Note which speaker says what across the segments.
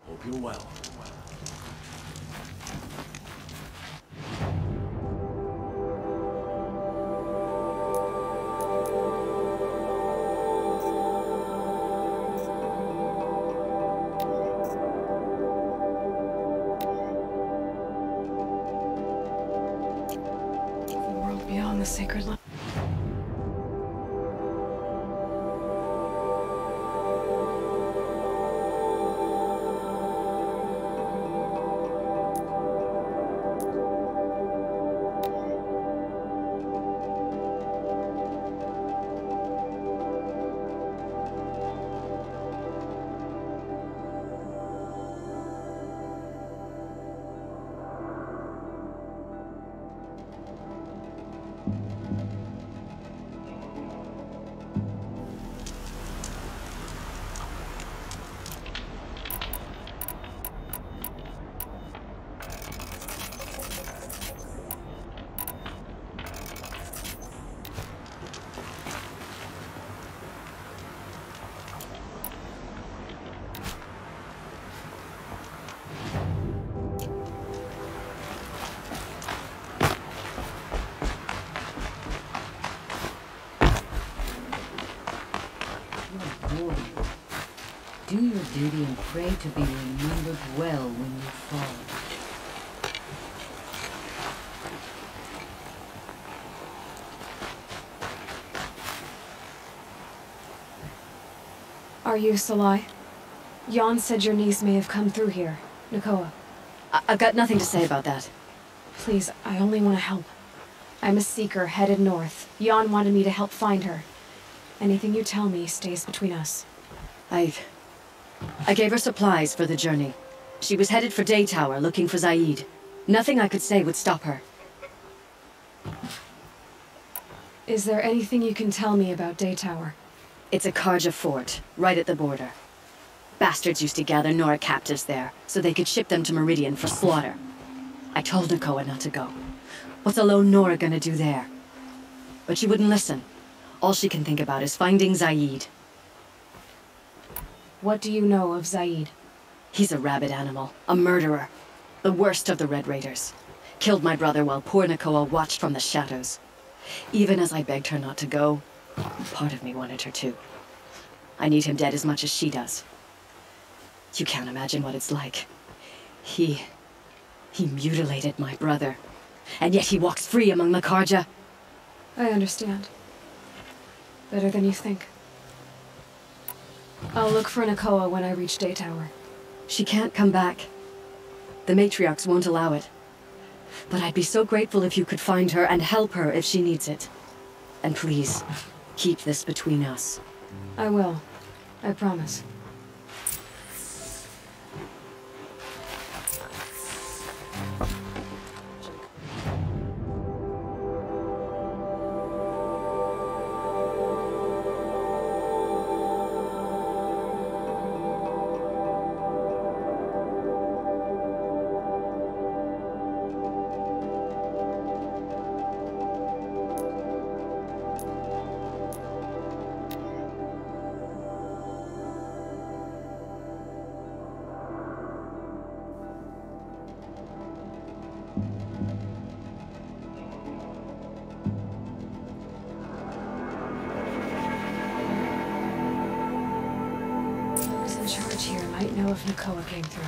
Speaker 1: Hope you're well.
Speaker 2: The world beyond the sacred line.
Speaker 3: Do your duty and pray to be remembered well when you fall.
Speaker 2: Are you Salai? Jan said your niece may have come through here. Nakoa.
Speaker 4: I've got nothing to say about that.
Speaker 2: Please, I only want to help. I'm a seeker headed north. Jan wanted me to help find her. Anything you tell me stays between us.
Speaker 4: I gave her supplies for the journey. She was headed for Day Tower looking for Zaid. Nothing I could say would stop her.
Speaker 2: Is there anything you can tell me about Day Tower?
Speaker 4: It's a Karja fort, right at the border. Bastards used to gather Nora captives there, so they could ship them to Meridian for slaughter. I told Nakoa not to go. What's a lone Nora gonna do there? But she wouldn't listen. All she can think about is finding Zaid.
Speaker 2: What do you know of Zaid?
Speaker 4: He's a rabid animal, a murderer. The worst of the Red Raiders. Killed my brother while poor Nakoa watched from the shadows. Even as I begged her not to go, part of me wanted her to. I need him dead as much as she does. You can't imagine what it's like. He mutilated my brother. And yet he walks free among the Karja.
Speaker 2: I understand. Better than you think. I'll look for Nakoa when I reach Day Tower.
Speaker 4: She can't come back. The matriarchs won't allow it. But I'd be so grateful if you could find her and help her if she needs it. And please, keep this between us.
Speaker 2: I will. I promise. Who's in charge here might know if Nakoa came through.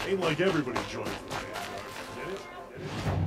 Speaker 1: Ain't like everybody joins the Vanguard, get it? Get it?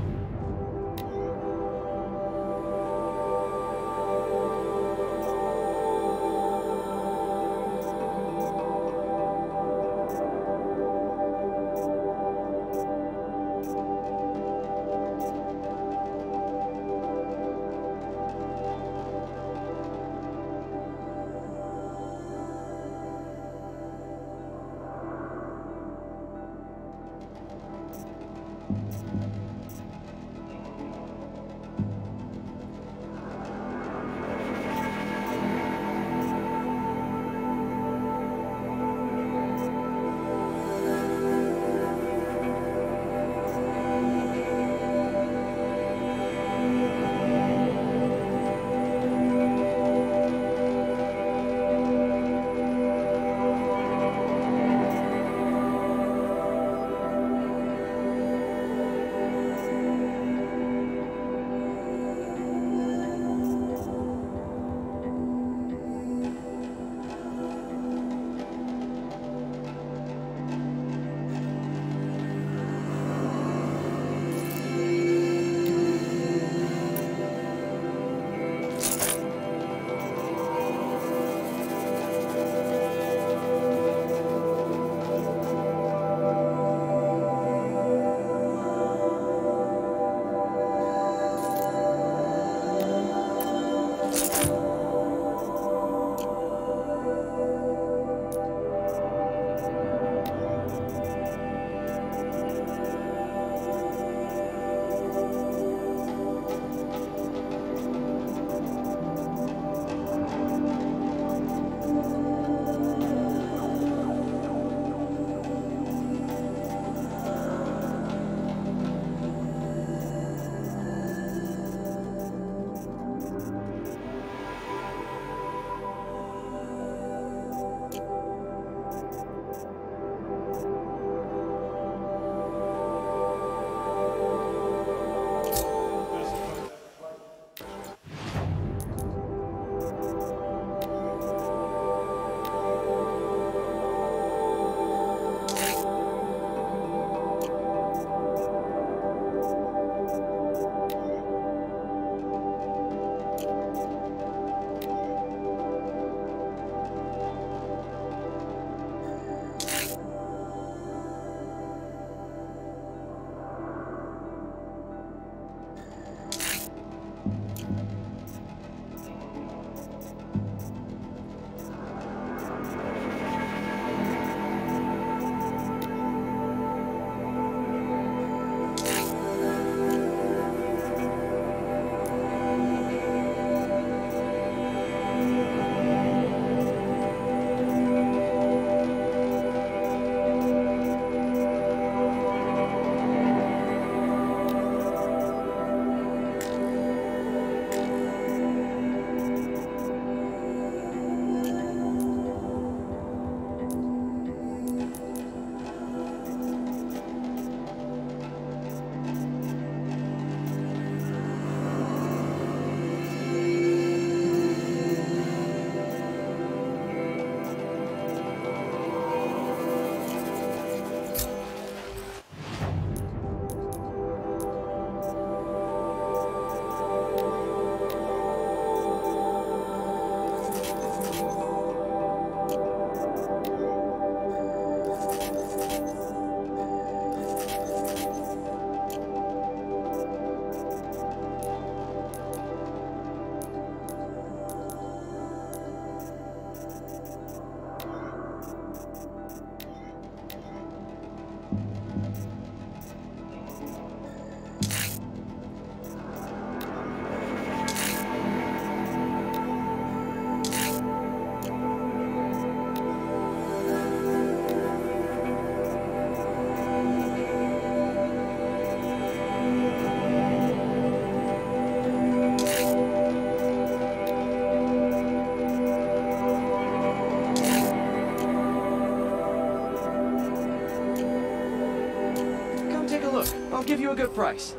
Speaker 5: give you a good price.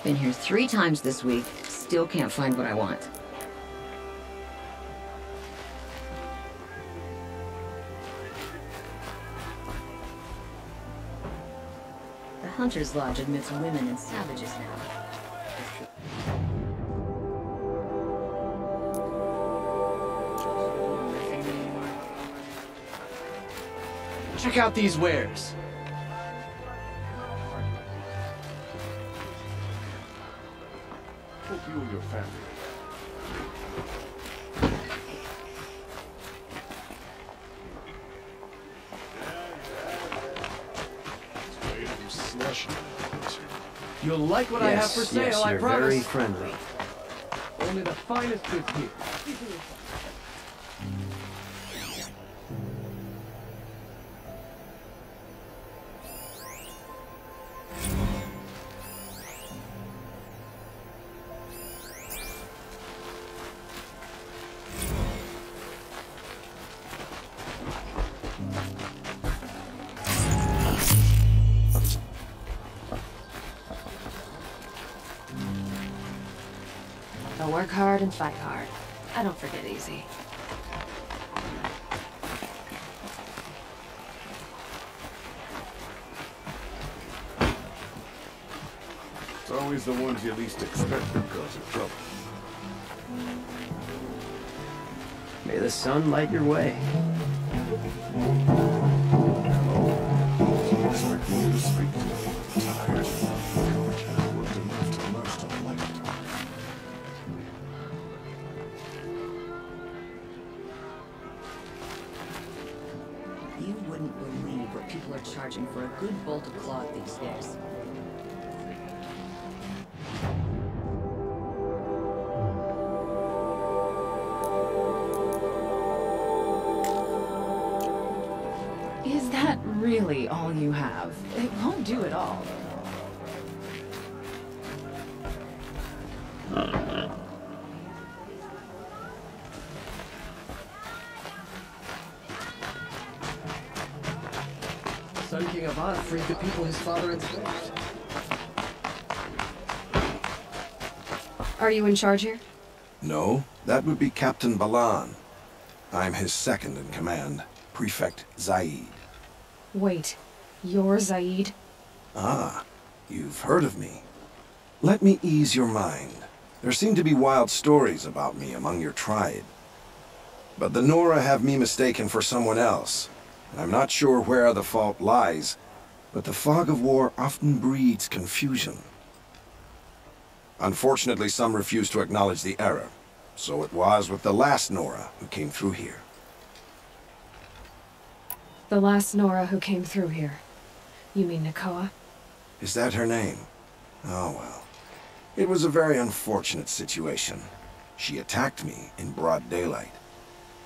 Speaker 3: Been here 3 times this week, still can't find what I want. The Hunter's Lodge admits women and savages now.
Speaker 5: Check out these wares.
Speaker 1: Hope you and your family. Slush.
Speaker 5: You'll like what I have for sale,
Speaker 6: yes,
Speaker 5: I
Speaker 6: you're
Speaker 5: promise.
Speaker 6: very friendly.
Speaker 5: Only the finest goods here.
Speaker 2: I work hard and fight hard. I don't forget easy.
Speaker 1: It's always the ones you least expect that cause you trouble.
Speaker 6: May the sun light your way.
Speaker 1: Expect me to speak to you. Tired. I worked enough to learn to like it.
Speaker 3: You wouldn't believe what people are charging for a good bolt of cloth these days.
Speaker 2: Is that really all you have? It won't do it all.
Speaker 5: Sun King Avad freed the people his father enslaved.
Speaker 2: Are you in charge here?
Speaker 7: No, that would be Captain Balan. I'm his second in command, Prefect Zaid.
Speaker 2: Wait, you're Zaid?
Speaker 7: Ah, you've heard of me. Let me ease your mind. There seem to be wild stories about me among your tribe. But the Nora have me mistaken for someone else. I'm not sure where the fault lies, but the fog of war often breeds confusion. Unfortunately, some refuse to acknowledge the error. So it was with the last Nora who came through here.
Speaker 2: The last Nora who came through here. You mean Nakoa?
Speaker 7: Is that her name? Oh well. It was a very unfortunate situation. She attacked me in broad daylight.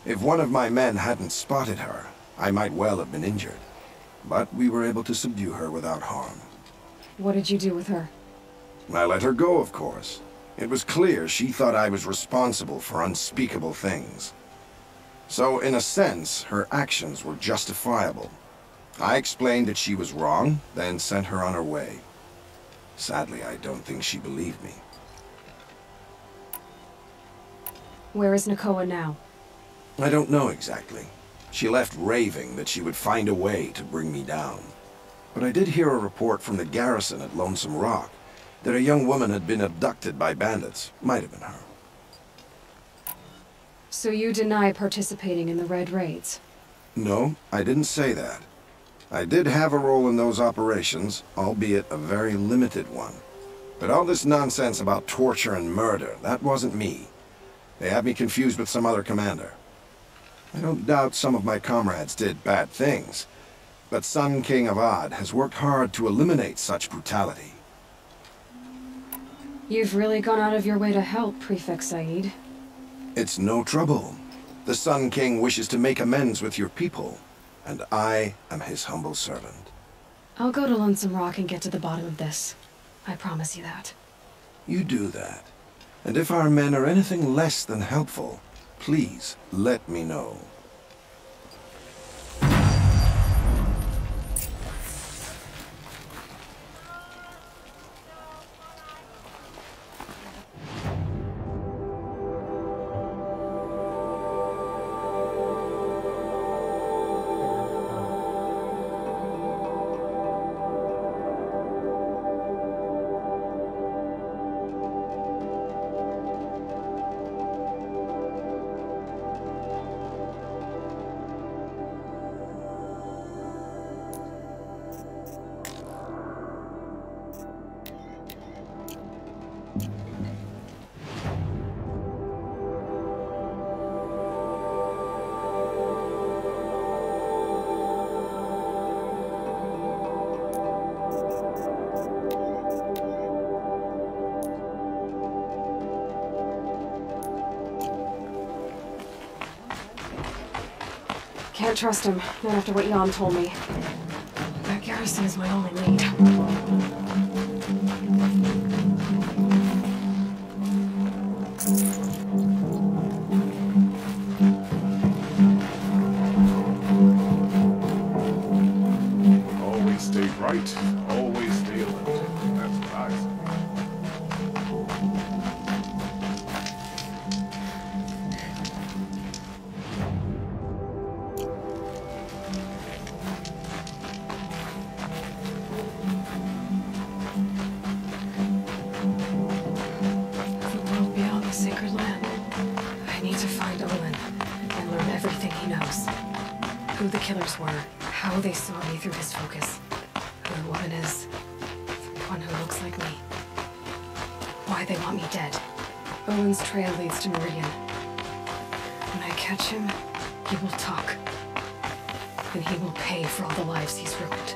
Speaker 7: If one of my men hadn't spotted her, I might well have been injured. But we were able to subdue her without harm.
Speaker 2: What did you do with her?
Speaker 7: I let her go, of course. It was clear she thought I was responsible for unspeakable things. So, in a sense, her actions were justifiable. I explained that she was wrong, then sent her on her way. Sadly, I don't think she believed me.
Speaker 2: Where is Nakoa now?
Speaker 7: I don't know exactly. She left raving that she would find a way to bring me down. but I did hear a report from the garrison at Lonesome Rock that a young woman had been abducted by bandits. Might have been her.
Speaker 2: So you deny participating in the Red Raids?
Speaker 7: No, I didn't say that. I did have a role in those operations, albeit a very limited one. But all this nonsense about torture and murder, that wasn't me. They had me confused with some other commander. I don't doubt some of my comrades did bad things, but Sun King of Odd has worked hard to eliminate such brutality.
Speaker 2: You've really gone out of your way to help, Prefect Said.
Speaker 7: It's no trouble. The Sun King wishes to make amends with your people, and I am his humble servant.
Speaker 2: I'll go to Lonesome Rock and get to the bottom of this. I promise you that.
Speaker 7: You do that. And if our men are anything less than helpful, please let me know.
Speaker 2: Can't trust him, not after what Jan told me. That garrison is my only lead.
Speaker 1: Always stay right, always stay alert. That's what I say.
Speaker 2: The world beyond the sacred land. I need to find Olin and learn everything he knows. Who the killers were, how they saw me through his focus, who the woman is, the one who looks like me. Why they want me dead. Olin's trail leads to Meridian. When I catch him, he will talk. And he will pay for all the lives he's ruined.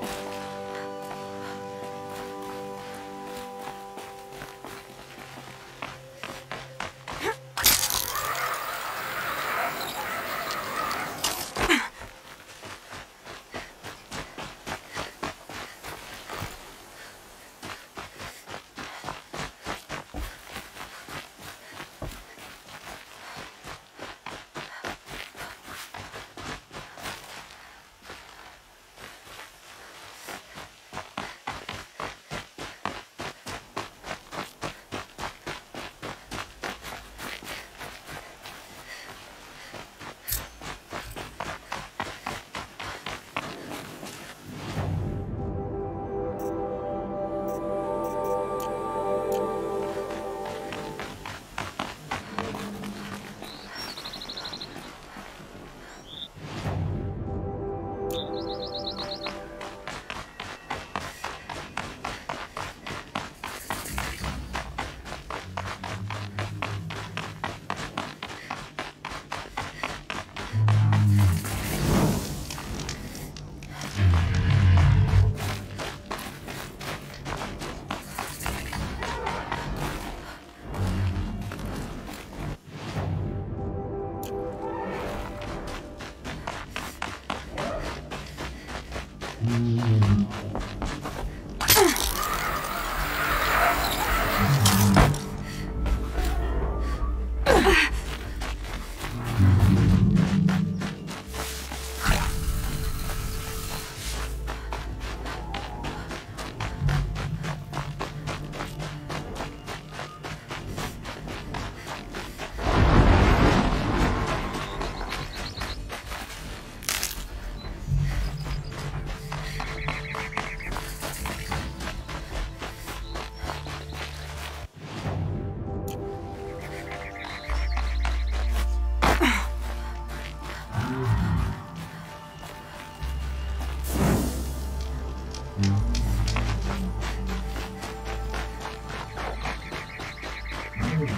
Speaker 2: Party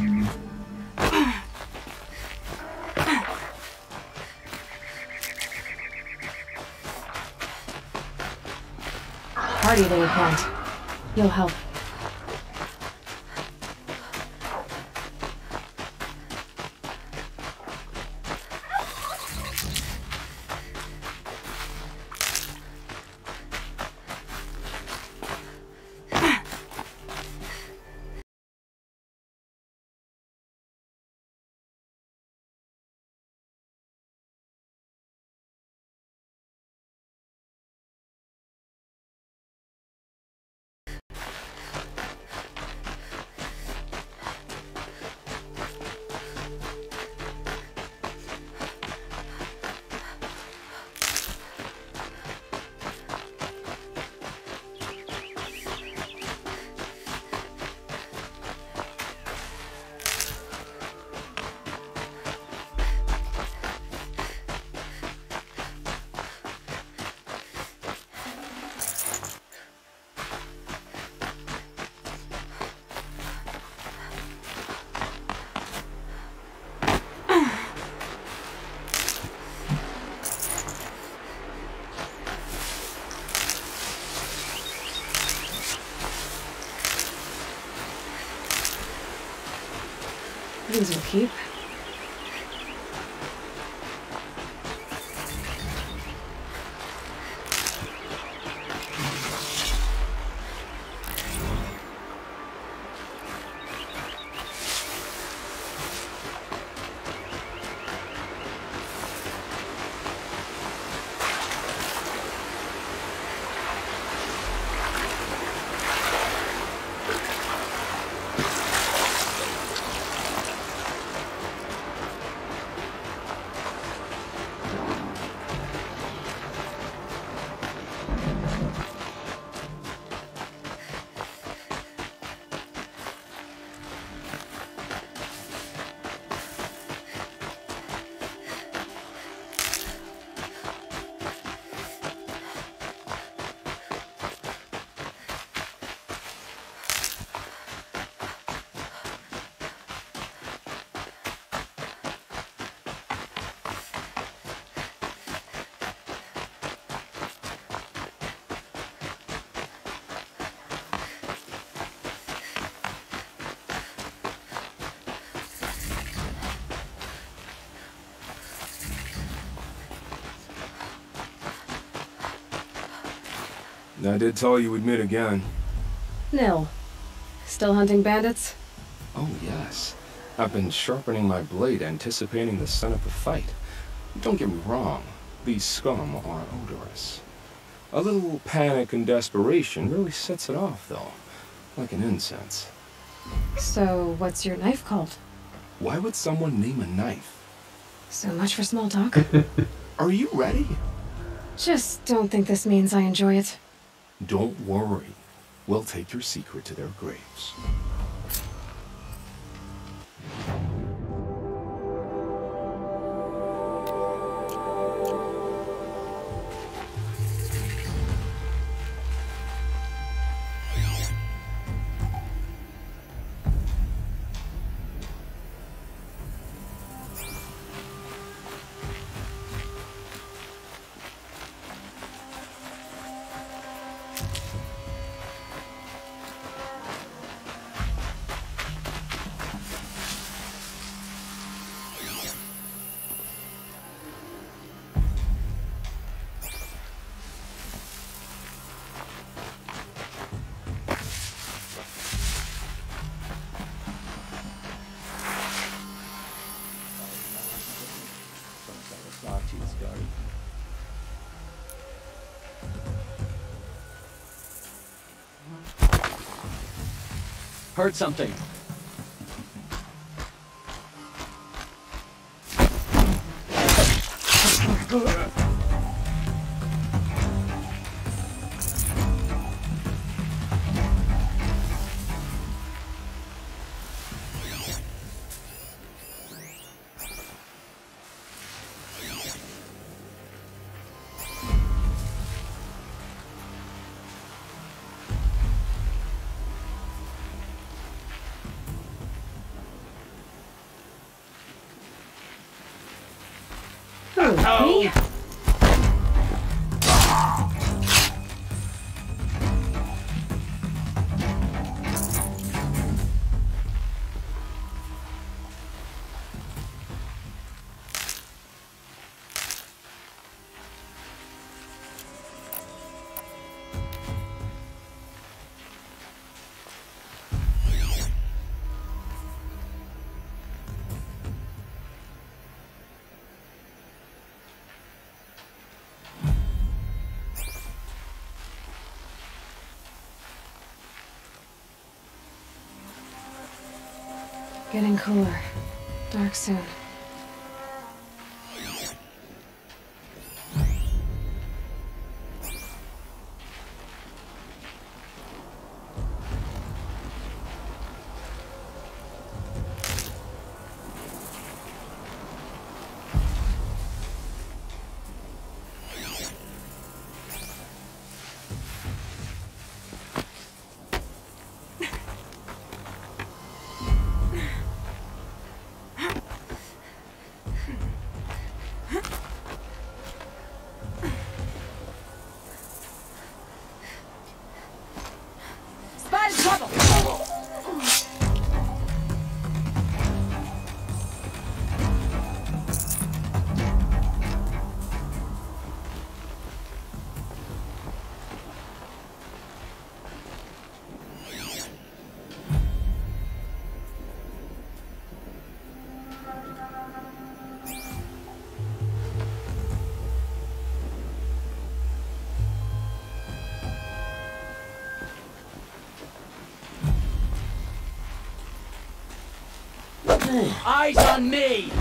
Speaker 2: they would plant. You'll help. These will keep.
Speaker 8: I did tell you we'd meet again.
Speaker 2: Nil. Still hunting bandits?
Speaker 8: Oh, yes. I've been sharpening my blade, anticipating the scent of the fight. Don't get me wrong, these scum are odorous. A little panic and desperation really sets it off, though, like an incense.
Speaker 2: So, what's your knife called?
Speaker 8: Why would someone name a knife?
Speaker 2: So much for small talk.
Speaker 8: Are you ready?
Speaker 2: Just don't think this means I enjoy it.
Speaker 8: Don't worry. We'll take your secret to their graves.
Speaker 5: Heard something.
Speaker 2: Getting cooler. Dark soon.
Speaker 5: Eyes on me!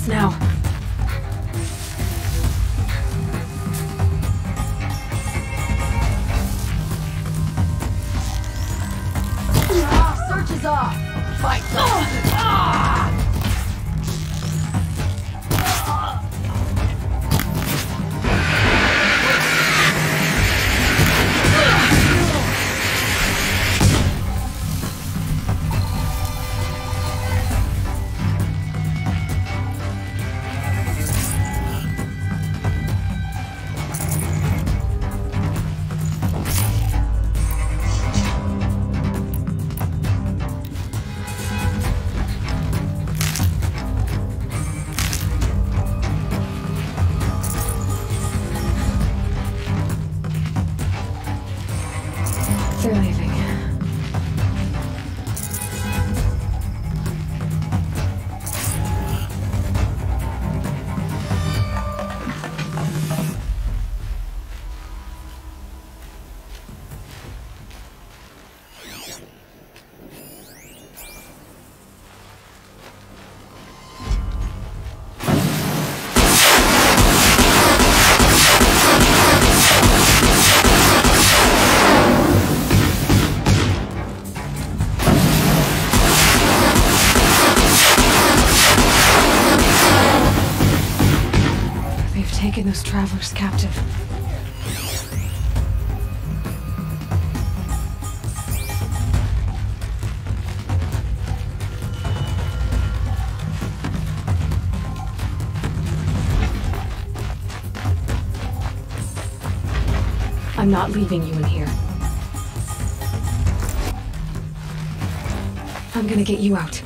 Speaker 2: Now.
Speaker 3: Search is off. Fight.
Speaker 2: They're leaving. Taking those travelers captive. I'm not leaving you in here. I'm gonna get you out.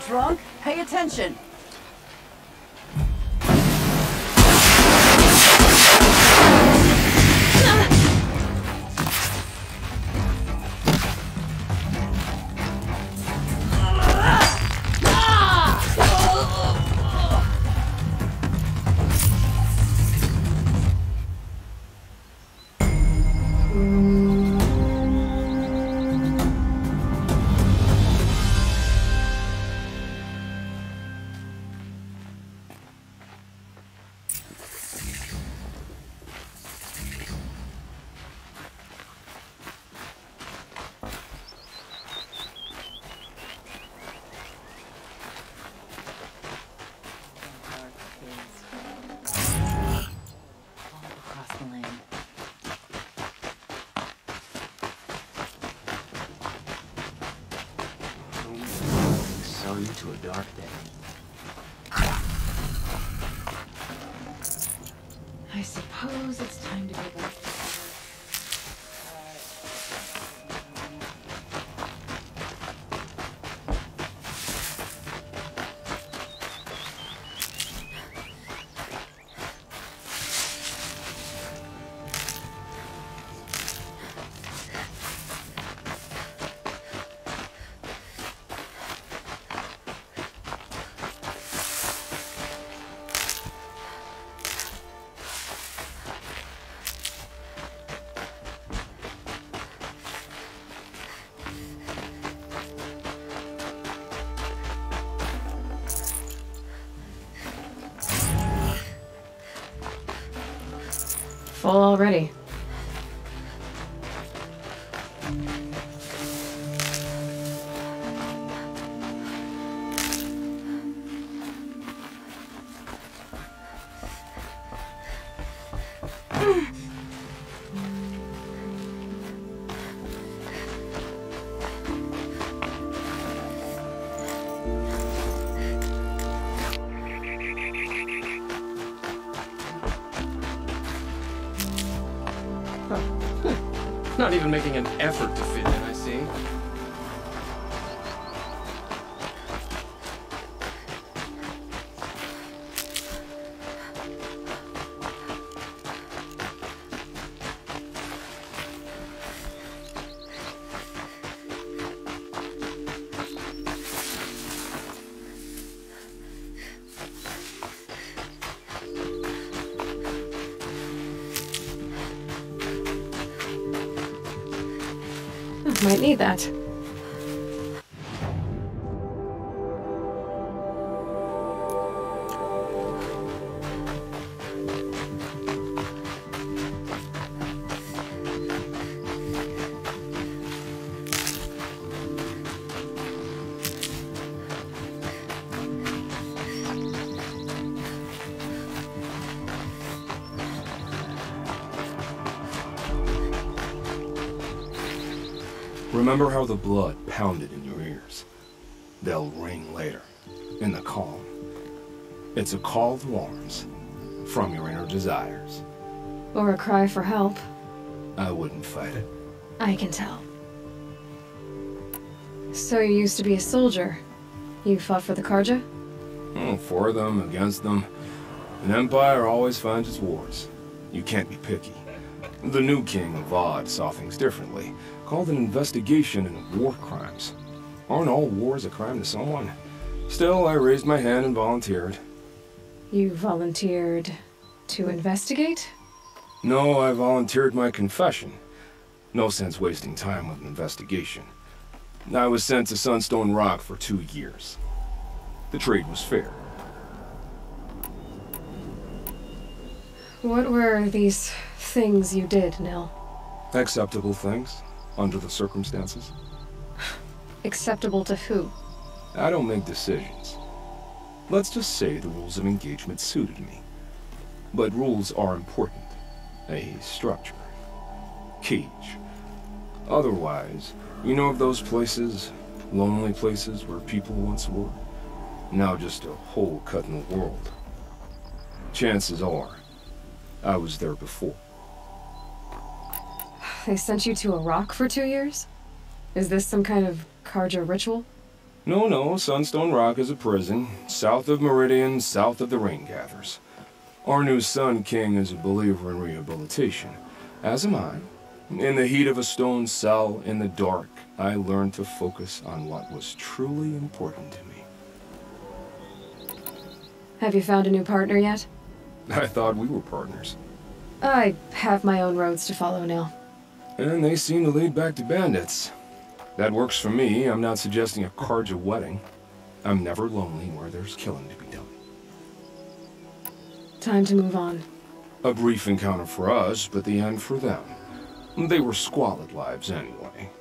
Speaker 3: drunk? Pay attention!
Speaker 6: To a dark day.
Speaker 2: I suppose it's time to go back. Full already.
Speaker 8: Not even making an effort to fit in, I see.
Speaker 2: Might need that.
Speaker 8: Remember how the blood pounded in your ears? They'll ring later, in the calm. It's a call to arms, from your inner desires.
Speaker 2: Or a cry for help.
Speaker 8: I wouldn't fight it.
Speaker 2: I can tell. So you used to be a soldier. You fought for the Karja?
Speaker 8: Oh, for them, against them. An empire always finds its wars. You can't be picky. The new king of Vod saw things differently. Called an investigation into war crimes. Aren't all wars a crime to someone? Still, I raised my hand and volunteered.
Speaker 2: You volunteered to investigate?
Speaker 8: No, I volunteered my confession. No sense wasting time with an investigation. I was sent to Sunstone Rock for 2 years. The trade was fair.
Speaker 2: What were these things you did, Nil?
Speaker 8: Acceptable things, under the circumstances.
Speaker 2: Acceptable to who?
Speaker 8: I don't make decisions. Let's just say the rules of engagement suited me. But rules are important. A structure. Cage. Otherwise, you know of those places, lonely places where people once were? Now just a hole cut in the world. Chances are, I was there before.
Speaker 2: They sent you to a rock for 2 years? Is this some kind of Karja ritual?
Speaker 8: No, Sunstone Rock is a prison, south of Meridian, south of the Rain Gatherers. Our new Sun King is a believer in rehabilitation, as am I. In the heat of a stone cell, in the dark, I learned to focus on what was truly important to me.
Speaker 2: Have you found a new partner yet?
Speaker 8: I thought we were partners.
Speaker 2: I have my own roads to follow now.
Speaker 8: And they seem to lead back to bandits. That works for me. I'm not suggesting a Karja wedding. I'm never lonely where there's killing to be done.
Speaker 2: Time to move on.
Speaker 8: A brief encounter for us, but the end for them. They were squalid lives anyway.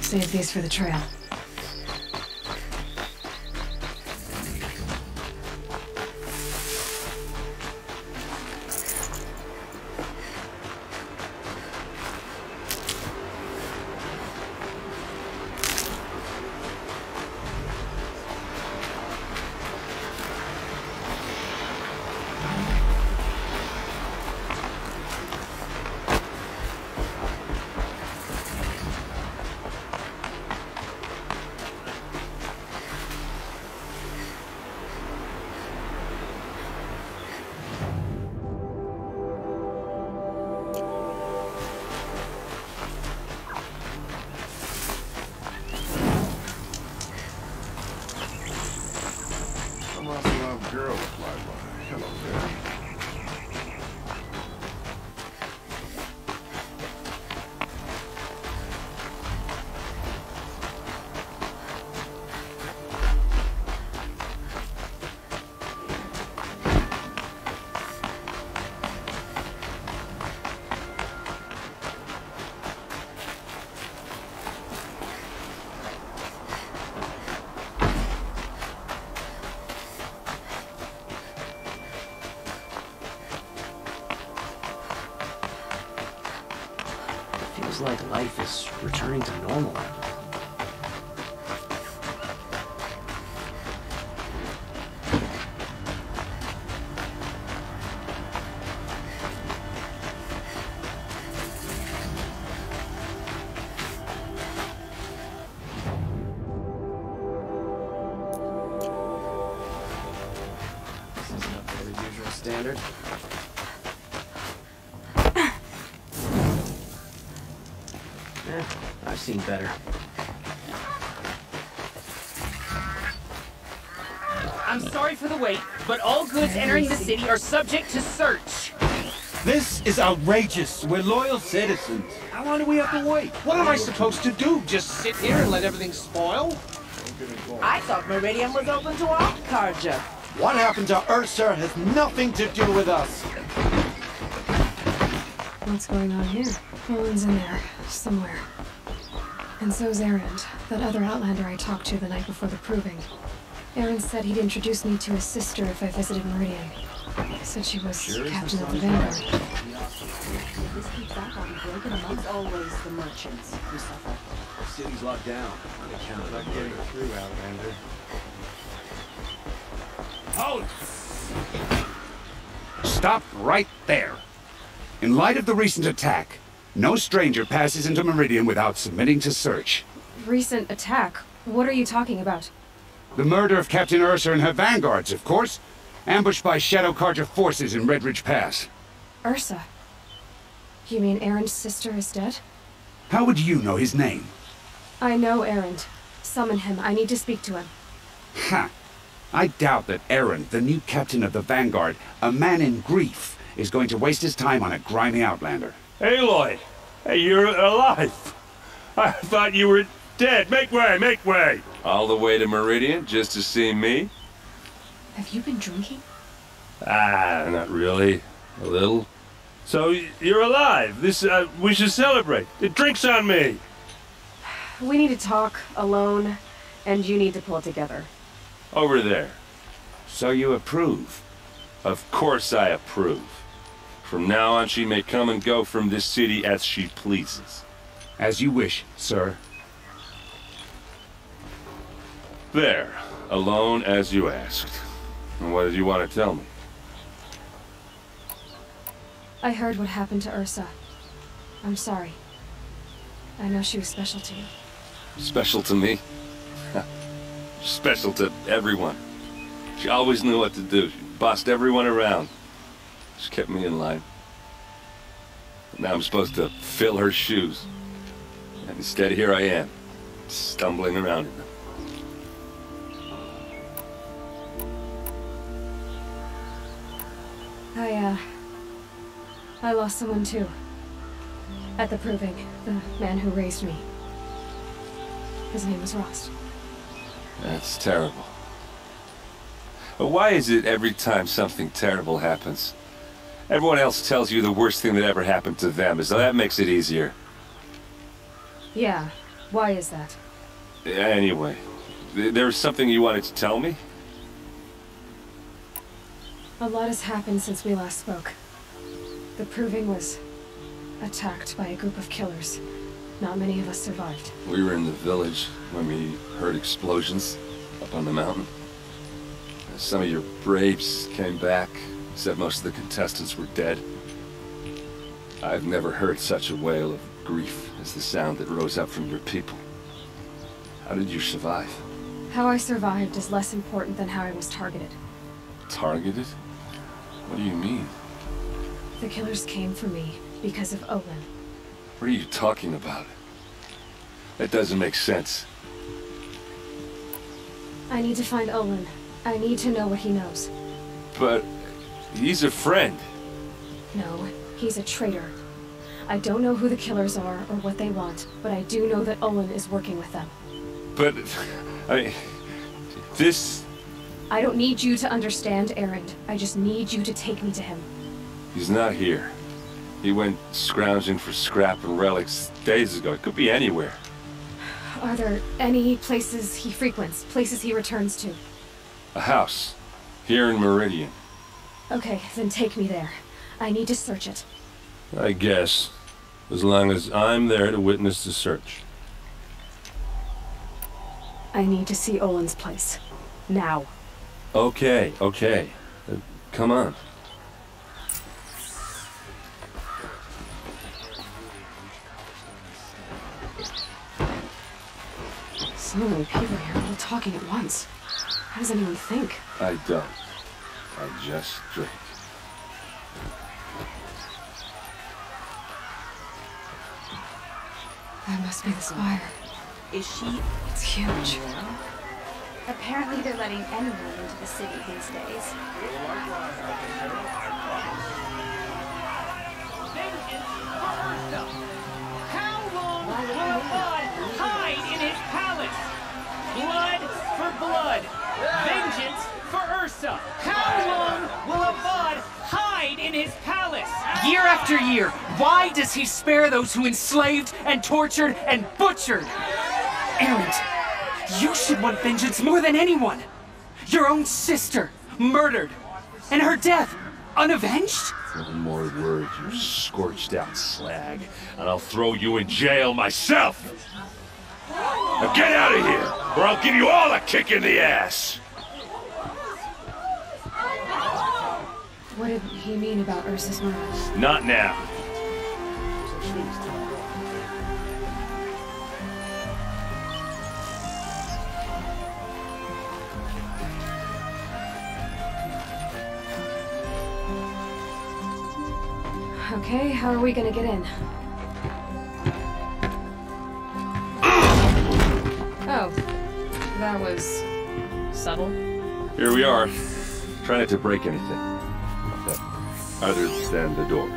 Speaker 2: Save these for the trail.
Speaker 7: Girl fly by. Hello there.
Speaker 6: Feels like life is returning to normal. Outlander. I've seen better.
Speaker 9: I'm sorry for the wait, but all goods entering the city are subject to search.
Speaker 10: This is outrageous. We're loyal citizens. How long do we have to wait? What am I supposed to do? Just sit here and let everything spoil?
Speaker 9: I thought Meridian was open to all Carja.
Speaker 10: What happened to Ursa has nothing to do with us.
Speaker 2: What's going on here? Owen's in there, somewhere. And so's Erend, that other Outlander I talked to the night before the proving. Erend said he'd introduce me to his sister if I visited Meridian. Said she was captain of the Vanguard.
Speaker 3: This keeps that on broken amongst always the merchants who suffer.
Speaker 6: The city's locked down. They can't let getting through, Outlander.
Speaker 10: Halt! Stop right there. In light of the recent attack, no stranger passes into Meridian without submitting to search.
Speaker 2: Recent attack? What are you talking about?
Speaker 10: The murder of Captain Ursa and her vanguards, of course. Ambushed by Shadow Carja forces in Red Ridge Pass.
Speaker 2: Ursa? You mean Erend's sister is dead?
Speaker 10: How would you know his name?
Speaker 2: I know Erend. Summon him. I need to speak to him.
Speaker 10: Ha! I doubt that Erend, the new captain of the Vanguard, a man in grief, is going to waste his time on a grimy Outlander.
Speaker 1: Aloy! Hey, you're alive! I thought you were dead. Make way, make way!
Speaker 11: All the way to Meridian just to see me?
Speaker 2: Have you been drinking?
Speaker 1: Ah, not really. A little. So, you're alive. We should celebrate. The drink's on me.
Speaker 2: We need to talk, alone, and you need to pull it together.
Speaker 11: Over there.
Speaker 10: So you approve?
Speaker 11: Of course I approve. From now on, she may come and go from this city as she pleases.
Speaker 10: As you wish, sir.
Speaker 11: There. Alone as you asked. And what did you want to tell me?
Speaker 2: I heard what happened to Ursa. I'm sorry. I know she was special to you.
Speaker 11: Special to me? Special to everyone. She always knew what to do. She bossed everyone around. She kept me in line. Now I'm supposed to fill her shoes. And instead, here I am, stumbling around in them.
Speaker 2: I lost someone too. At the proving, the man who raised me. His name was Rost.
Speaker 11: That's terrible. But why is it every time something terrible happens, everyone else tells you the worst thing that ever happened to them, as though that makes it easier?
Speaker 2: Yeah, why is that?
Speaker 11: Anyway, there's something you wanted to tell me?
Speaker 2: A lot has happened since we last spoke. The proving was attacked by a group of killers. Not many of us survived.
Speaker 11: We were in the village when we heard explosions up on the mountain. Some of your braves came back, said most of the contestants were dead. I've never heard such a wail of grief as the sound that rose up from your people. How did you survive?
Speaker 2: How I survived is less important than how I was targeted.
Speaker 11: Targeted? What do you mean?
Speaker 2: The killers came for me because of Olin.
Speaker 11: What are you talking about? That doesn't make sense.
Speaker 2: I need to find Olin. I need to know what he knows.
Speaker 11: But he's a friend.
Speaker 2: No, he's a traitor. I don't know who the killers are or what they want, but I do know that Olin is working with them.
Speaker 11: But, this...
Speaker 2: I don't need you to understand, Erend. I just need you to take me to him.
Speaker 11: He's not here. He went scrounging for scrap and relics days ago. It could be anywhere.
Speaker 2: Are there any places he frequents, places he returns to?
Speaker 11: A house. Here in Meridian.
Speaker 2: Okay, then take me there. I need to search it.
Speaker 11: I guess. As long as I'm there to witness the search.
Speaker 2: I need to see Olin's place. Now.
Speaker 11: Okay, okay. Come on.
Speaker 2: So many people here, all talking at once. How does anyone think?
Speaker 11: I don't. I just drink.
Speaker 2: That must be the spire.
Speaker 12: Is she?
Speaker 2: It's huge.
Speaker 12: Apparently they're letting anyone into the city these days.
Speaker 9: How long will Abad hide in his palace? Blood for blood. Vengeance for Ursa. How long will Abad hide in his palace? Year after year, why does he spare those who enslaved and tortured and butchered? Erend, you should want vengeance more than anyone. Your own sister, murdered, and her death, unavenged?
Speaker 1: One more word, you scorched out slag, and I'll throw you in jail myself! Now get out of here, or I'll give you all a kick in the ass!
Speaker 2: What did he mean about Ursa's murder?
Speaker 1: Not now.
Speaker 2: Okay, how are we gonna get in? Oh, that was subtle.
Speaker 11: Here we are. Try not to break anything. Other than the door.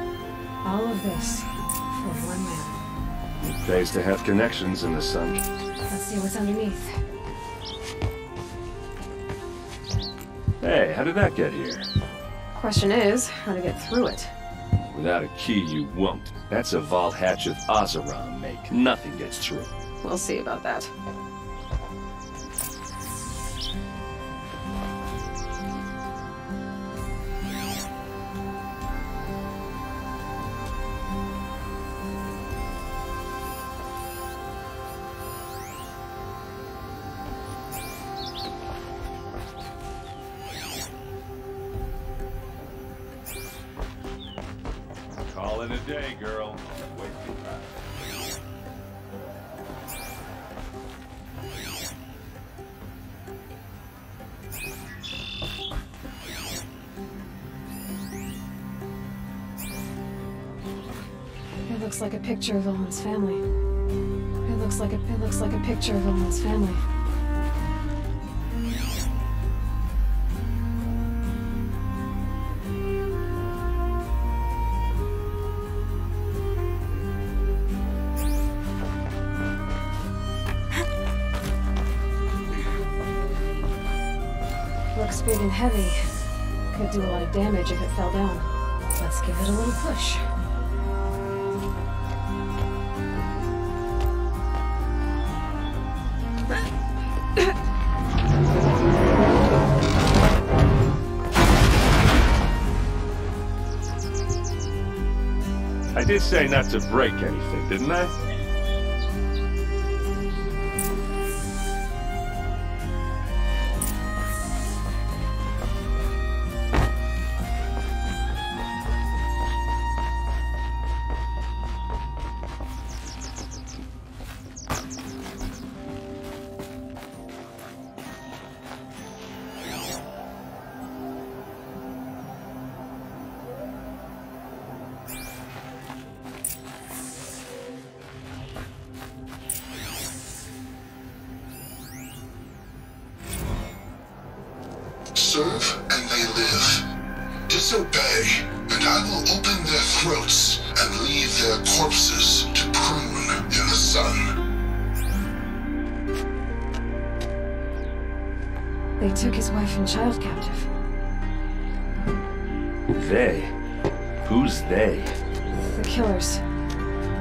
Speaker 2: All of this for one man.
Speaker 11: It pays to have connections in the sun.
Speaker 2: Let's see what's underneath.
Speaker 11: Hey, how did that get here?
Speaker 2: Question is, how to get through it.
Speaker 11: Without a key, you won't. That's a vault hatch of Azeram make. Nothing gets through.
Speaker 2: We'll see about that.
Speaker 1: Call it a day, girl.
Speaker 2: It looks like a picture of Owen's family. It looks like a picture of Owen's family. Looks big and heavy. Could do a lot of damage if it fell down. Let's give it a little push.
Speaker 11: I did say not to break anything, didn't I?
Speaker 13: Serve and they live. Disobey, and I will open their throats and leave their corpses to prune in the sun.
Speaker 2: They took his wife and child captive.
Speaker 11: They? Who's they?
Speaker 2: The killers.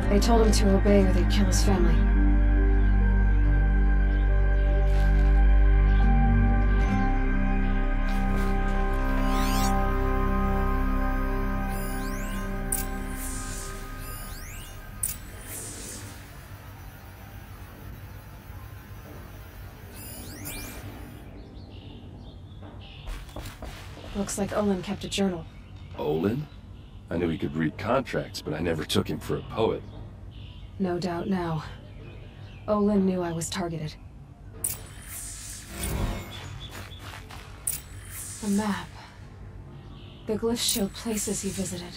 Speaker 2: They told him to obey or they'd kill his family. Looks like Olin kept a journal.
Speaker 11: Olin? I knew he could read contracts, but I never took him for a poet.
Speaker 2: No doubt now. Olin knew I was targeted. A map. The glyphs show places he visited.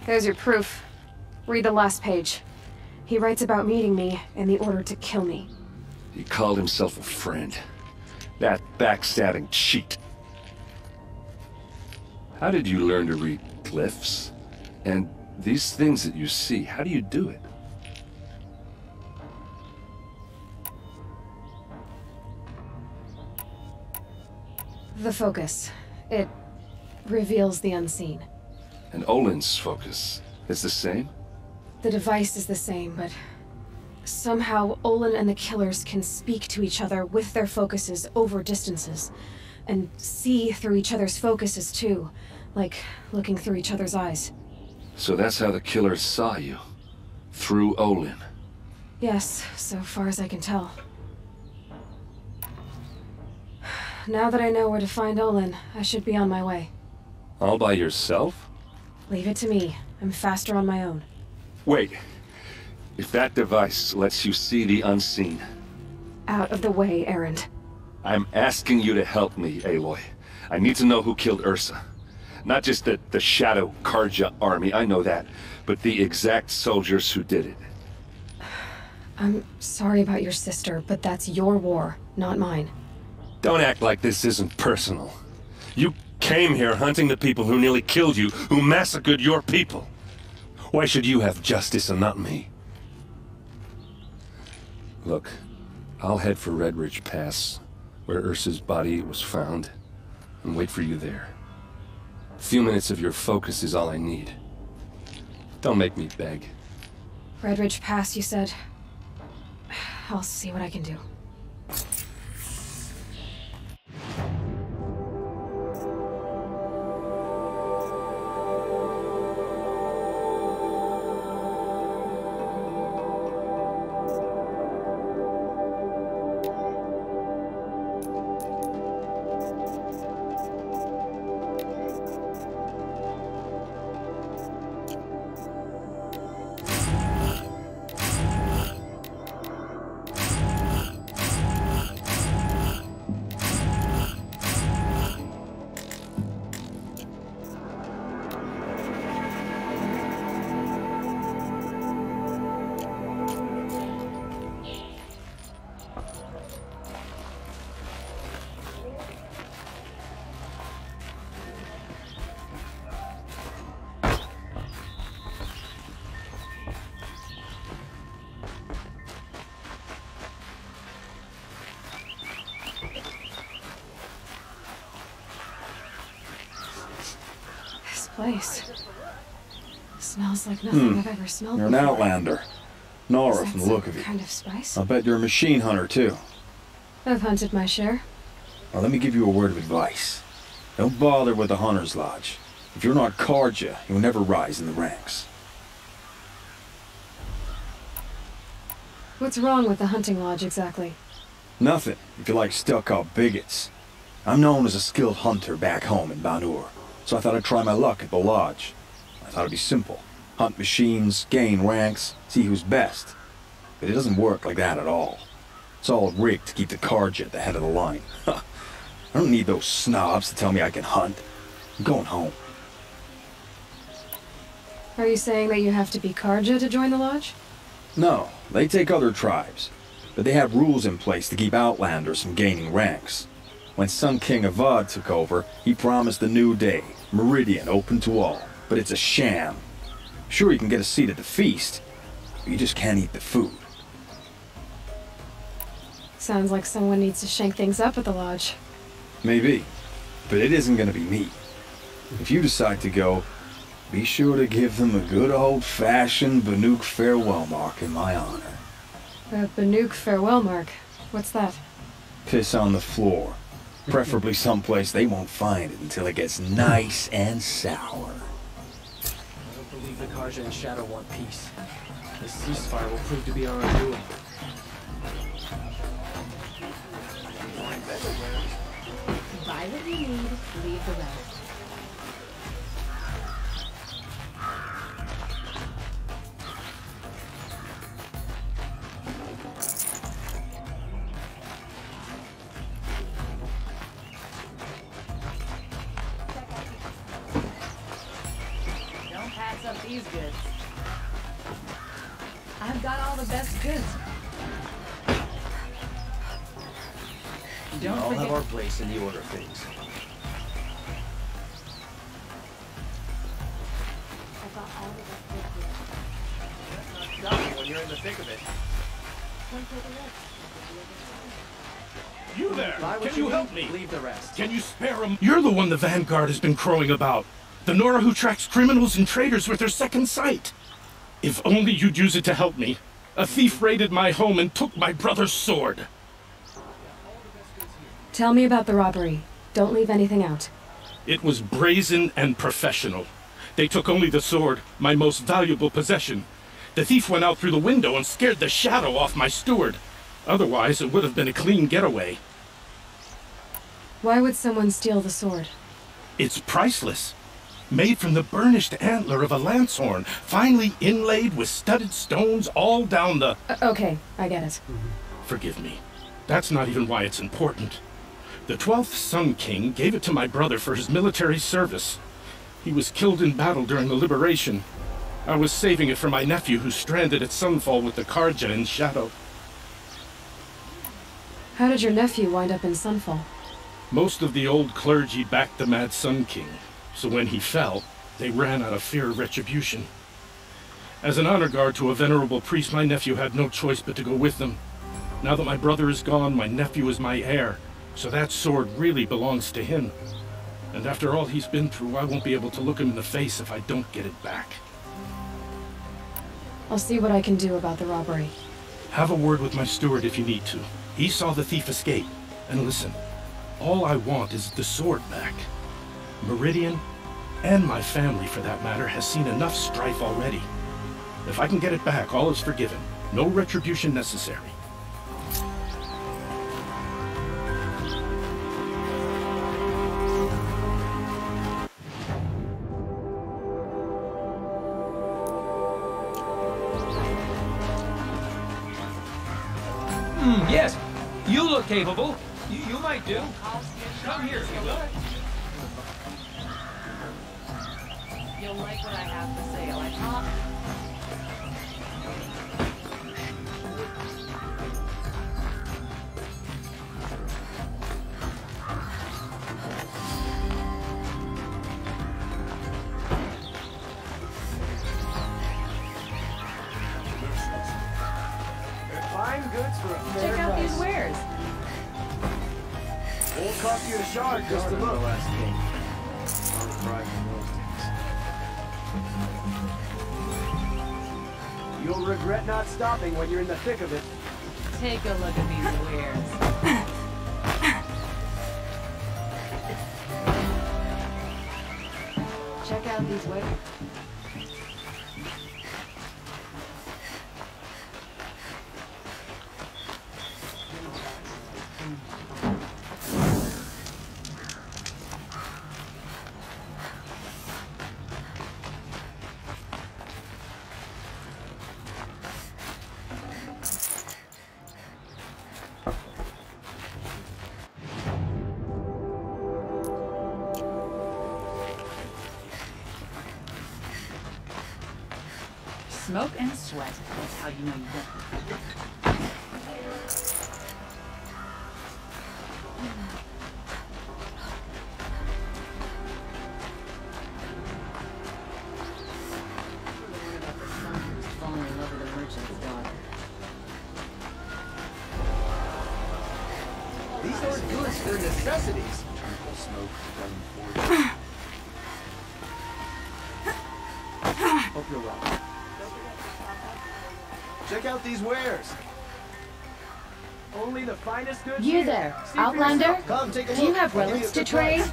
Speaker 2: There's your proof. Read the last page. He writes about meeting me and the order to kill me.
Speaker 1: He called himself a friend. That backstabbing cheat. How did you learn to read glyphs? And these things that you see, how do you do it?
Speaker 2: The focus. It reveals the unseen.
Speaker 1: And Olin's focus is the same?
Speaker 2: The device is the same, but somehow Olin and the killers can speak to each other with their focuses over distances, and see through each other's focuses too, like looking through each other's eyes.
Speaker 1: So that's how the killers saw you? Through Olin?
Speaker 2: Yes, so far as I can tell. Now that I know where to find Olin, I should be on my way.
Speaker 1: All by yourself?
Speaker 2: Leave it to me. I'm faster on my own.
Speaker 1: Wait. If that device lets you see the unseen...
Speaker 2: Out of the way, Erend.
Speaker 1: I'm asking you to help me, Aloy. I need to know who killed Ursa. Not just the Shadow Karja army, I know that, but the exact soldiers who did it.
Speaker 2: I'm sorry about your sister, but that's your war, not mine.
Speaker 1: Don't act like this isn't personal. You came here hunting the people who nearly killed you, who massacred your people. Why should you have justice and not me? Look, I'll head for Red Ridge Pass, where Ursa's body was found, and wait for you there. A few minutes of your focus is all I need. Don't make me beg.
Speaker 2: Red Ridge Pass, you said? I'll see what I can do. Place. Smells like nothing I've ever smelled
Speaker 14: You're
Speaker 2: before.
Speaker 14: an outlander. Nora
Speaker 2: Is
Speaker 14: from
Speaker 2: that
Speaker 14: the look
Speaker 2: some
Speaker 14: of you.
Speaker 2: kind of spice?
Speaker 14: I'll bet you're a machine hunter too.
Speaker 2: I've hunted my share.
Speaker 14: Well, let me give you a word of advice. Don't bother with the Hunter's Lodge. If you're not Karja, you'll never rise in the ranks.
Speaker 2: What's wrong with the hunting lodge exactly?
Speaker 14: Nothing, if you like stuck-up bigots. I'm known as a skilled hunter back home in Banur, so I thought I'd try my luck at the lodge. I thought it'd be simple. Hunt machines, gain ranks, see who's best. But it doesn't work like that at all. It's all rigged to keep the Karja at the head of the line. I don't need those snobs to tell me I can hunt. I'm going home.
Speaker 2: Are you saying that you have to be Karja to join the lodge?
Speaker 14: No, they take other tribes. But they have rules in place to keep outlanders from gaining ranks. When Sun King Avad took over, he promised a new day, Meridian open to all. But it's a sham. Sure, you can get a seat at the feast, but you just can't eat the food.
Speaker 2: Sounds like someone needs to shake things up at the lodge.
Speaker 14: Maybe, but it isn't gonna be me. If you decide to go, be sure to give them a good old-fashioned Banuk farewell mark in my honor.
Speaker 2: The Banuk farewell mark. What's that?
Speaker 14: Piss on the floor. Preferably someplace they won't find it until it gets nice and sour.
Speaker 6: I don't believe the Karja and Shadow want peace. This ceasefire will prove to be our undoing.
Speaker 3: Buy what you need, leave the rest. these goods. I've got all the best goods.
Speaker 6: We all have our place in the order of things.
Speaker 12: I've got all the best goods here.
Speaker 6: Stop it when you're in the thick of it.
Speaker 12: Come take a look.
Speaker 15: You there!
Speaker 6: Buy what
Speaker 15: Can you help
Speaker 6: need,
Speaker 15: me?
Speaker 6: Leave the rest.
Speaker 15: Can you spare him? You're the one the Vanguard has been crowing about. The Nora who tracks criminals and traitors with her second sight. If only you'd use it to help me. A thief raided my home and took my brother's sword.
Speaker 2: Tell me about the robbery. Don't leave anything out.
Speaker 15: It was brazen and professional. They took only the sword, my most valuable possession. The thief went out through the window and scared the shadow off my steward. Otherwise, it would have been a clean getaway.
Speaker 2: Why would someone steal the sword?
Speaker 15: It's priceless. Made from the burnished antler of a lancehorn, finely inlaid with studded stones all down the...
Speaker 2: Okay, I get it.
Speaker 15: Forgive me. That's not even why it's important. The 12th Sun King gave it to my brother for his military service. He was killed in battle during the liberation. I was saving it for my nephew who's stranded at Sunfall with the Karja in Shadow.
Speaker 2: How did your nephew wind up in Sunfall?
Speaker 15: Most of the old clergy backed the Mad Sun King, so when he fell, they ran out of fear of retribution. As an honor guard to a venerable priest, my nephew had no choice but to go with them. Now that my brother is gone, my nephew is my heir, so that sword really belongs to him. And after all he's been through, I won't be able to look him in the face if I don't get it back.
Speaker 2: I'll see what I can do about the robbery.
Speaker 15: Have a word with my steward if you need to. He saw the thief escape. And listen, all I want is the sword back. Meridian, and my family for that matter, has seen enough strife already. If I can get it back, all is forgiven. No retribution necessary.
Speaker 9: Yes, you look capable. You might do. Come here, if you will.
Speaker 3: You'll like what I have to say, like, huh?
Speaker 6: Fine goods for a fair
Speaker 3: Check out
Speaker 6: price.
Speaker 3: these wares.
Speaker 6: Won't cost you a shard just to look. Last king. You'll regret not stopping when you're in the thick of it.
Speaker 3: Take a look at these wares. Check out these wares.
Speaker 16: Smoke and sweat. That's how you know you won't.
Speaker 3: Falling in love with a merchant's daughter.
Speaker 6: These aren't goods, they're necessities. Hope you're well. Check out these wares. Only the finest goods.
Speaker 17: You
Speaker 6: here.
Speaker 17: there,
Speaker 6: See for
Speaker 17: Outlander?
Speaker 6: yourself. Come, take a look.
Speaker 17: Do you have
Speaker 6: I'll give you
Speaker 17: relics
Speaker 6: a
Speaker 17: to
Speaker 6: good
Speaker 17: trade?
Speaker 6: price.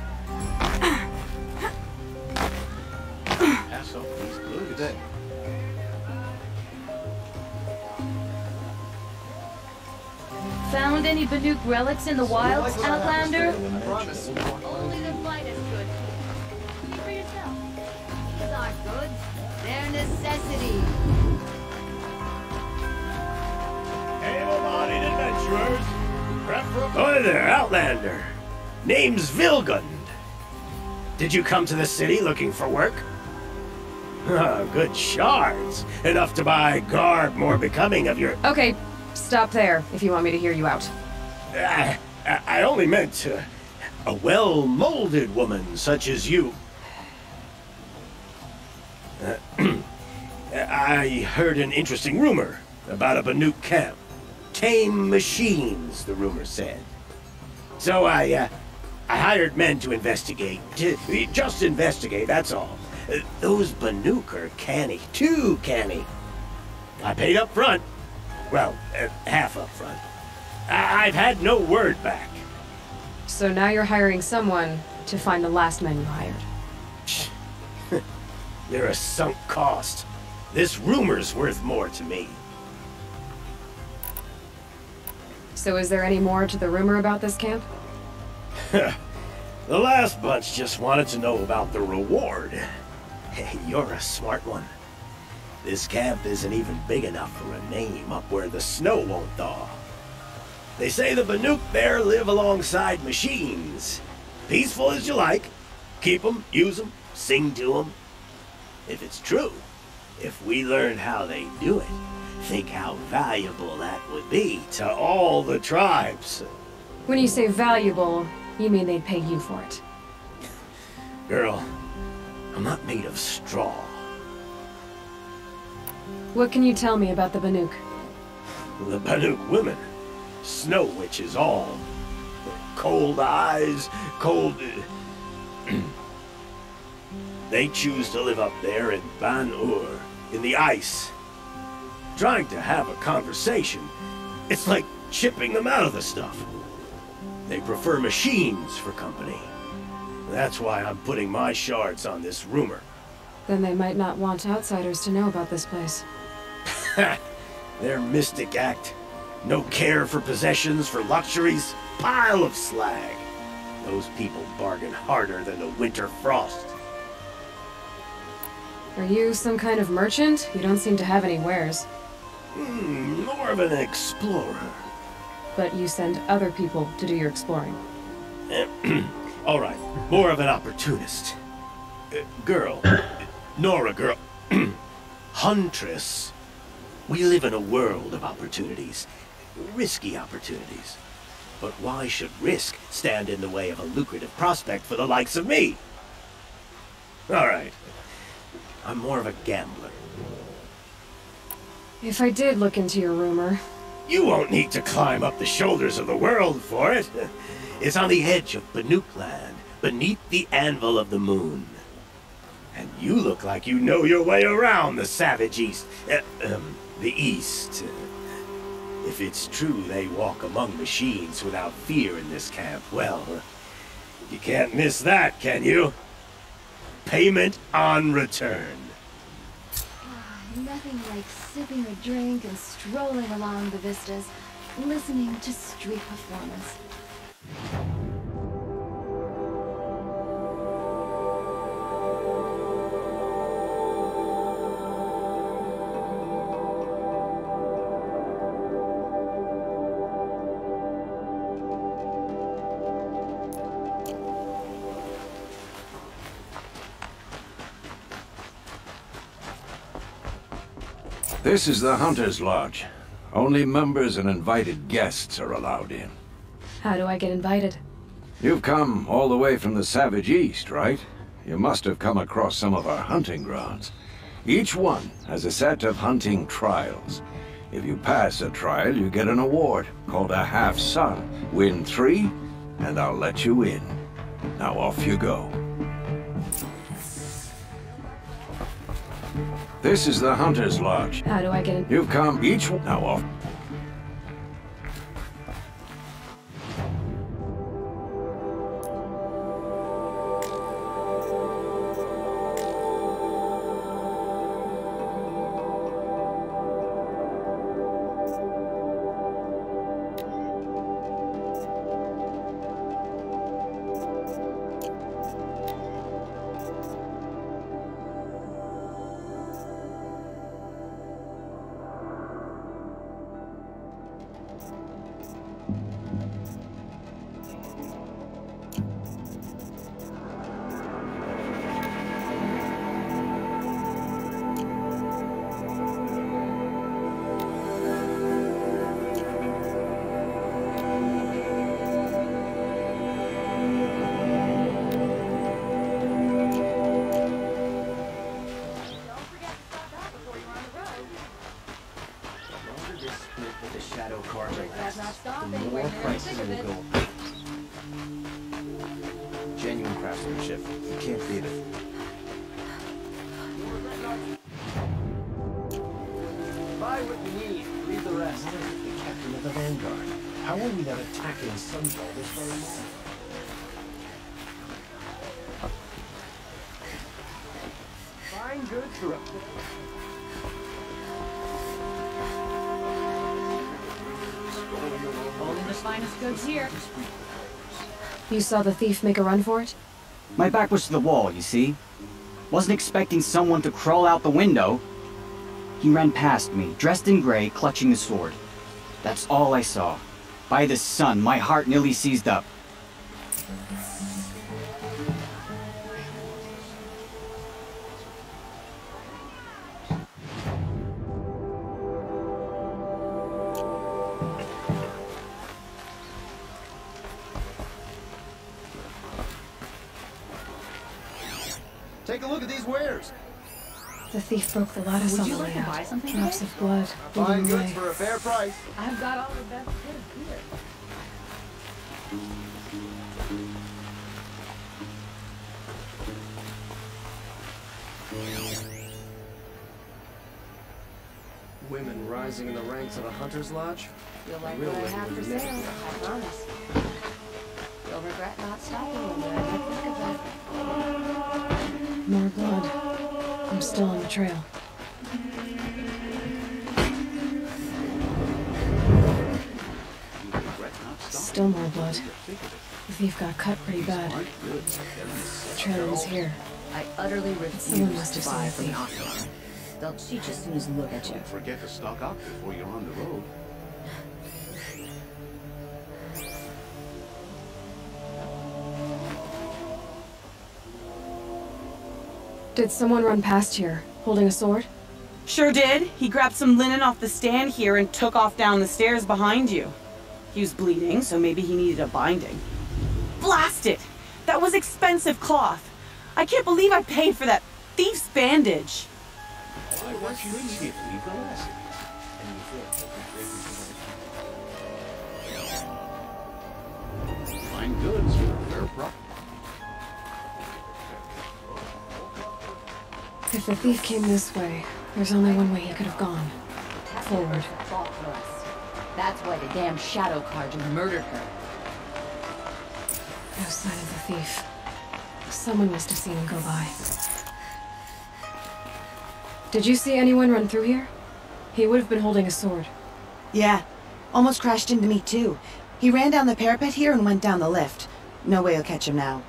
Speaker 10: Pass up these goods.
Speaker 6: Good day.
Speaker 17: Found any Banuk relics in the wilds, Outlander?
Speaker 6: I promise.
Speaker 17: Only the finest goods. See for yourself. These aren't goods. They're necessities.
Speaker 18: Able-bodied adventurers, Hi there, Outlander. Name's Vilgund. Did you come to the city looking for work? Good shards. Enough to buy garb more becoming of your...
Speaker 2: Okay, stop there if you want me to hear you out.
Speaker 18: I only meant a well-molded woman such as you. I heard an interesting rumor about a Banuk camp. Tame machines, the rumor said. So I hired men to investigate. Just investigate, that's all. Those Banuk are canny. Too canny. I paid up front. Well, half up front. I've had no word back.
Speaker 2: So now you're hiring someone to find the last men you hired.
Speaker 18: They're a sunk cost. This rumor's worth more to me.
Speaker 2: So is there any more to the rumor about this camp?
Speaker 18: The last bunch just wanted to know about the reward. Hey, you're a smart one. This camp isn't even big enough for a name up where the snow won't thaw. They say the Banuk there live alongside machines. Peaceful as you like. Keep them, use them, sing to them. If it's true, if we learned how they do it, think how valuable that would be to all the tribes.
Speaker 2: When you say valuable, you mean they'd pay you for it.
Speaker 18: Girl, I'm not made of straw.
Speaker 2: What can you tell me about the Banuk?
Speaker 18: The Banuk women. Snow witches all. Cold eyes, cold... They choose to live up there in Ban-Ur, in the ice. Trying to have a conversation, it's like chipping them out of the stuff. They prefer machines for company. That's why I'm putting my shards on this rumor.
Speaker 2: Then they might not want outsiders to know about this place.
Speaker 18: Their mystic act. No care for possessions, for luxuries. Pile of slag. Those people bargain harder than the winter frost.
Speaker 2: Are you some kind of merchant? You don't seem to have any wares.
Speaker 18: More of an explorer.
Speaker 2: But you send other people to do your exploring.
Speaker 18: All right, more of an opportunist. Girl. Nora girl. Huntress. We live in a world of opportunities. Risky opportunities. But why should risk stand in the way of a lucrative prospect for the likes of me? All right. I'm more of a gambler.
Speaker 2: If I did look into your rumor...
Speaker 18: You won't need to climb up the shoulders of the world for it. It's on the edge of Banuk land, beneath the anvil of the moon. And you look like you know your way around the savage east. The east. If it's true they walk among machines without fear in this camp, well, you can't miss that, can you? Payment on return.
Speaker 12: Nothing like sipping a drink and strolling along the vistas, listening to street performers.
Speaker 10: This is the Hunter's Lodge. Only members and invited guests are allowed in.
Speaker 2: How do I get invited?
Speaker 10: You've come all the way from the Savage East, right? You must have come across some of our hunting grounds. Each one has a set of hunting trials. If you pass a trial, you get an award called a half-sun. Win 3, and I'll let you in. Now off you go. This is the Hunter's Lodge.
Speaker 2: How do I get in?
Speaker 10: You've come each one. Now off.
Speaker 6: shadow carving
Speaker 17: That's not
Speaker 6: the
Speaker 17: stopping.
Speaker 6: more
Speaker 17: Wait, never
Speaker 6: prices
Speaker 17: think of
Speaker 6: will
Speaker 17: it.
Speaker 6: go up. Genuine craftsmanship. You can't beat it. Buy what you need. Leave the rest. The captain of the Vanguard. How are we not attacking Sunfall this very moment? Fine goods for
Speaker 16: Only the finest goods here.
Speaker 2: You saw the thief make a run for it?
Speaker 19: My back was to the wall, you see? Wasn't expecting someone to crawl out the window. He ran past me, dressed in gray, clutching the sword. That's all I saw. By the sun, my heart nearly seized up.
Speaker 5: Take a look at these wares.
Speaker 2: The thief broke the lattice on the way out.
Speaker 16: Buy something
Speaker 2: Drops of blood
Speaker 5: Fine
Speaker 2: bleeding
Speaker 5: goods
Speaker 2: away.
Speaker 5: for a fair price.
Speaker 16: I've got all the best goods here.
Speaker 6: women rising in the ranks of the Hunter's Lodge.
Speaker 17: You'll like
Speaker 6: Real
Speaker 17: what I
Speaker 6: women
Speaker 17: have to
Speaker 6: would
Speaker 17: say,
Speaker 6: never-
Speaker 17: I promise. You'll regret not stopping when you ever think of it.
Speaker 2: More blood. I'm still on the trail. Still more blood. The thief got cut pretty bad. The trail is here.
Speaker 16: I utterly
Speaker 2: Someone
Speaker 16: refuse
Speaker 2: must
Speaker 16: to
Speaker 2: have
Speaker 16: buy
Speaker 2: seen
Speaker 16: from
Speaker 2: the
Speaker 16: the
Speaker 2: thief.
Speaker 16: Ocelot. They'll cheat as soon as they look at you.
Speaker 20: Don't forget to stock up before you're on the road.
Speaker 2: Did someone run past here, holding a sword?
Speaker 21: Sure did. He grabbed some linen off the stand here and took off down the stairs behind you. He was bleeding, so maybe he needed a binding. Blast it! That was expensive cloth. I can't believe I paid for that thief's bandage.
Speaker 20: I want you to see it. Leave the rest. Fine goods for a fair price.
Speaker 2: If the thief came this way, there's only one way he could have gone. Forward.
Speaker 17: Fought for us. That's why the damn shadow Carja murdered her.
Speaker 2: No sign of the thief. Someone must have seen him go by. Did you see anyone run through here? He would have been holding a sword.
Speaker 22: Yeah. Almost crashed into me, too. He ran down the parapet here and went down the lift. No way I'll catch him now.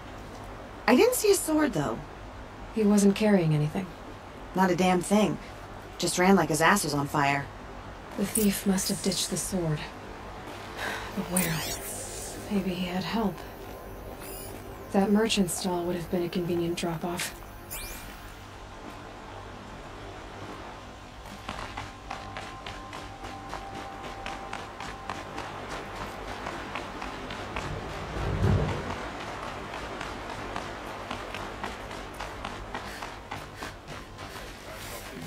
Speaker 22: I didn't see a sword, though.
Speaker 2: He wasn't carrying anything.
Speaker 22: Not a damn thing. Just ran like his ass was on fire.
Speaker 2: The thief must have ditched the sword. But where? Maybe he had help. That merchant stall would have been a convenient drop-off.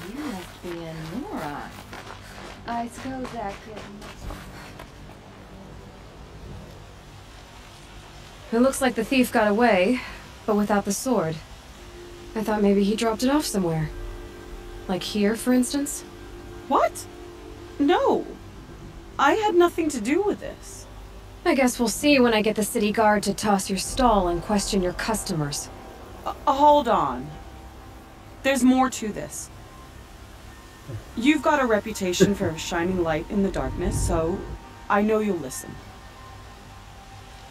Speaker 17: You must be a moron. I suppose that kid.
Speaker 2: It looks like the thief got away, but without the sword. I thought maybe he dropped it off somewhere. Like here, for instance?
Speaker 21: What? No. I had nothing to do with this.
Speaker 2: I guess we'll see when I get the city guard to toss your stall and question your customers.
Speaker 21: Hold on. There's more to this. You've got a reputation for shining light in the darkness, so I know you'll listen.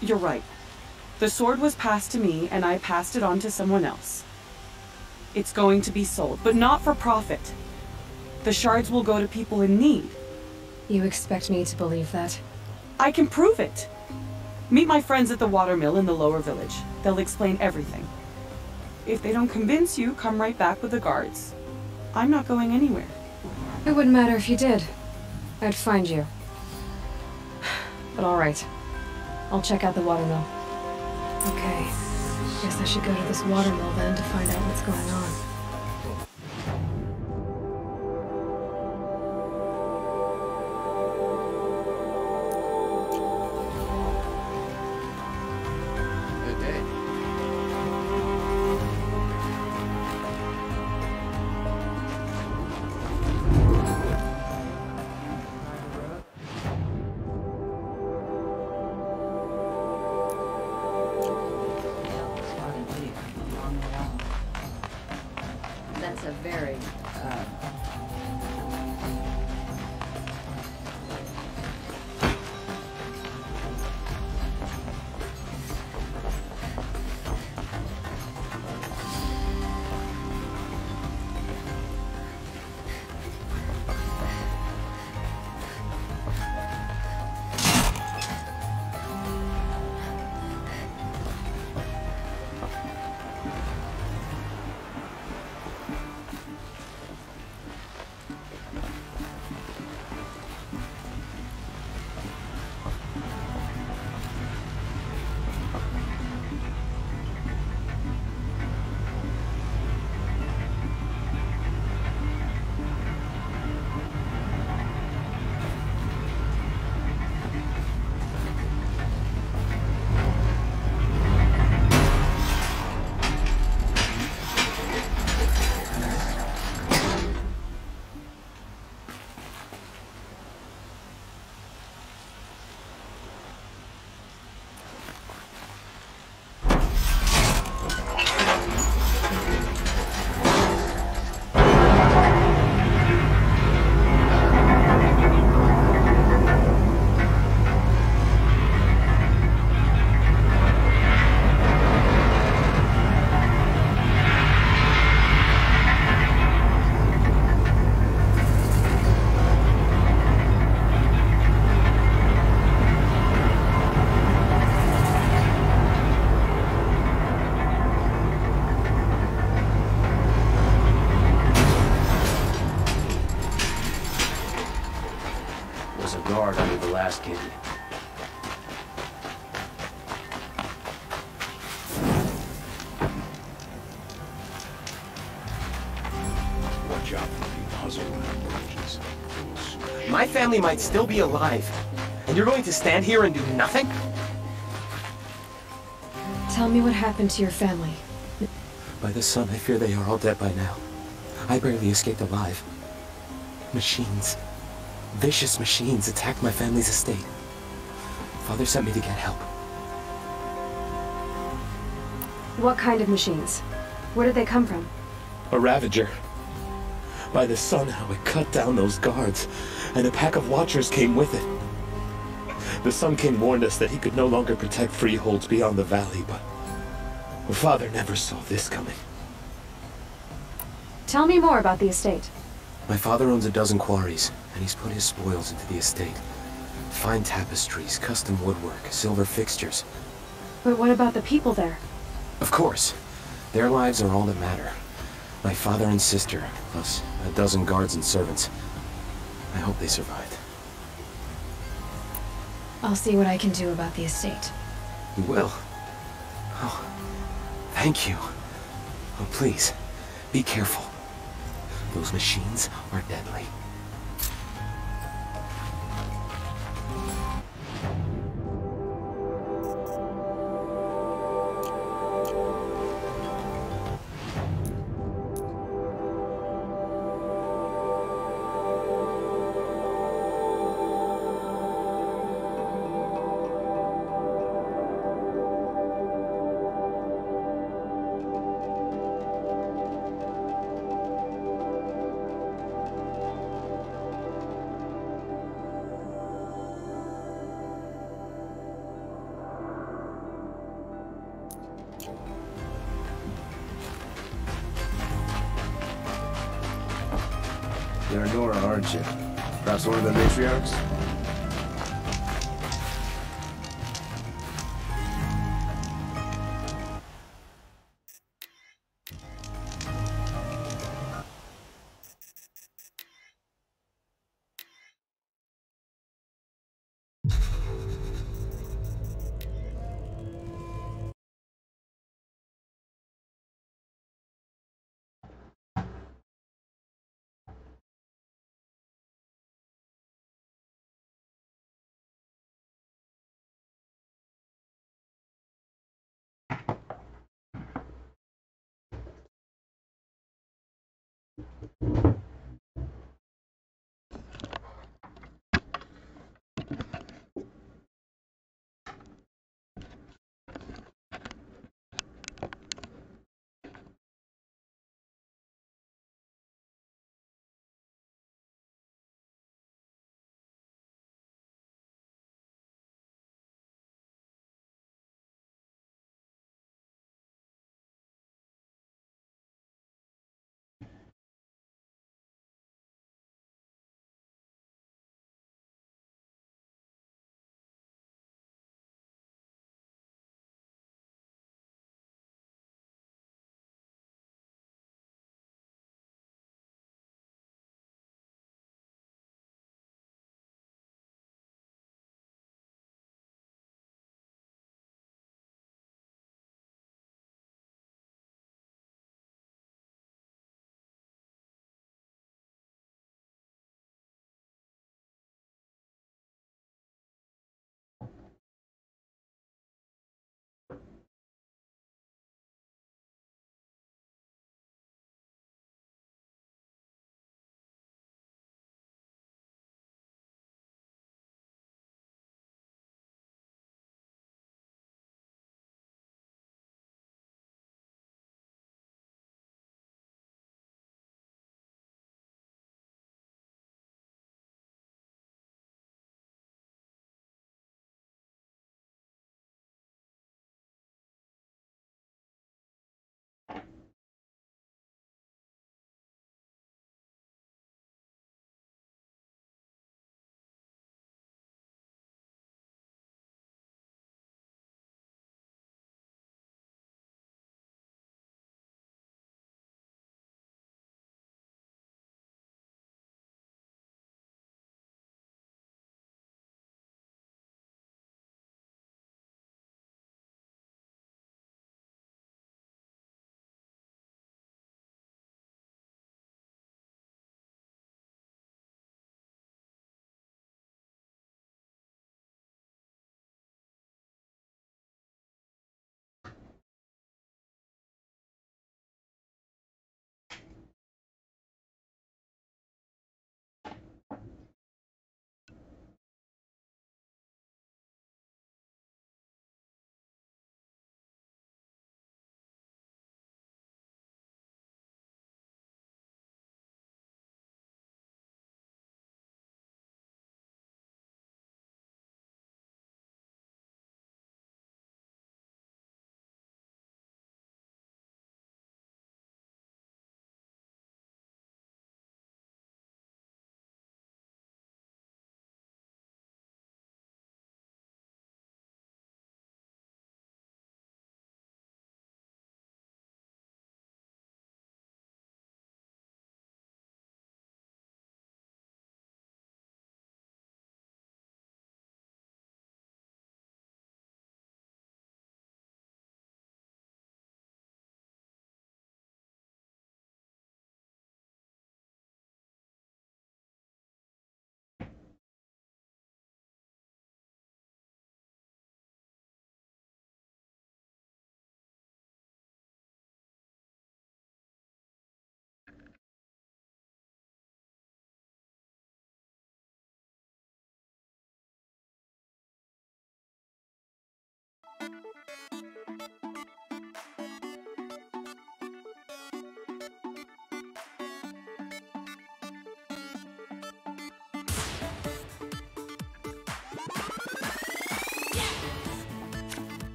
Speaker 21: You're right. The sword was passed to me, and I passed it on to someone else. It's going to be sold, but not for profit. The shards will go to people in need.
Speaker 2: You expect me to believe that?
Speaker 21: I can prove it. Meet my friends at the watermill in the lower village. They'll explain everything. If they don't convince you, come right back with the guards. I'm not going anywhere.
Speaker 2: It wouldn't matter if you did. I'd find you. But all right. I'll check out the watermill. Okay. Guess I should go to this watermill then to find out what's going on.
Speaker 6: was a guard under the last king.
Speaker 20: Watch out for the puzzle around bridges.
Speaker 4: My family might still be alive, and you're going to stand here and do nothing?
Speaker 2: Tell me what happened to your family.
Speaker 4: By the sun, I fear they are all dead by now. I barely escaped alive. Machines. Vicious machines attacked my family's estate. Father sent me to get help.
Speaker 2: What kind of machines? Where did they come from?
Speaker 4: A Ravager. By the sun, how it cut down those guards, and a pack of watchers came with it. The Sun King warned us that he could no longer protect freeholds beyond the valley, but Father never saw this coming.
Speaker 2: Tell me more about the estate.
Speaker 4: My father owns a dozen quarries, and he's put his spoils into the estate. Fine tapestries, custom woodwork, silver fixtures.
Speaker 2: But what about the people there?
Speaker 4: Of course. Their lives are all that matter. My father and sister, plus a dozen guards and servants. I hope they survived.
Speaker 2: I'll see what I can do about the estate.
Speaker 4: You will? Oh, thank you. Oh, please, be careful. Those machines are deadly.
Speaker 6: You're Nora, aren't you? Perhaps one of the matriarchs?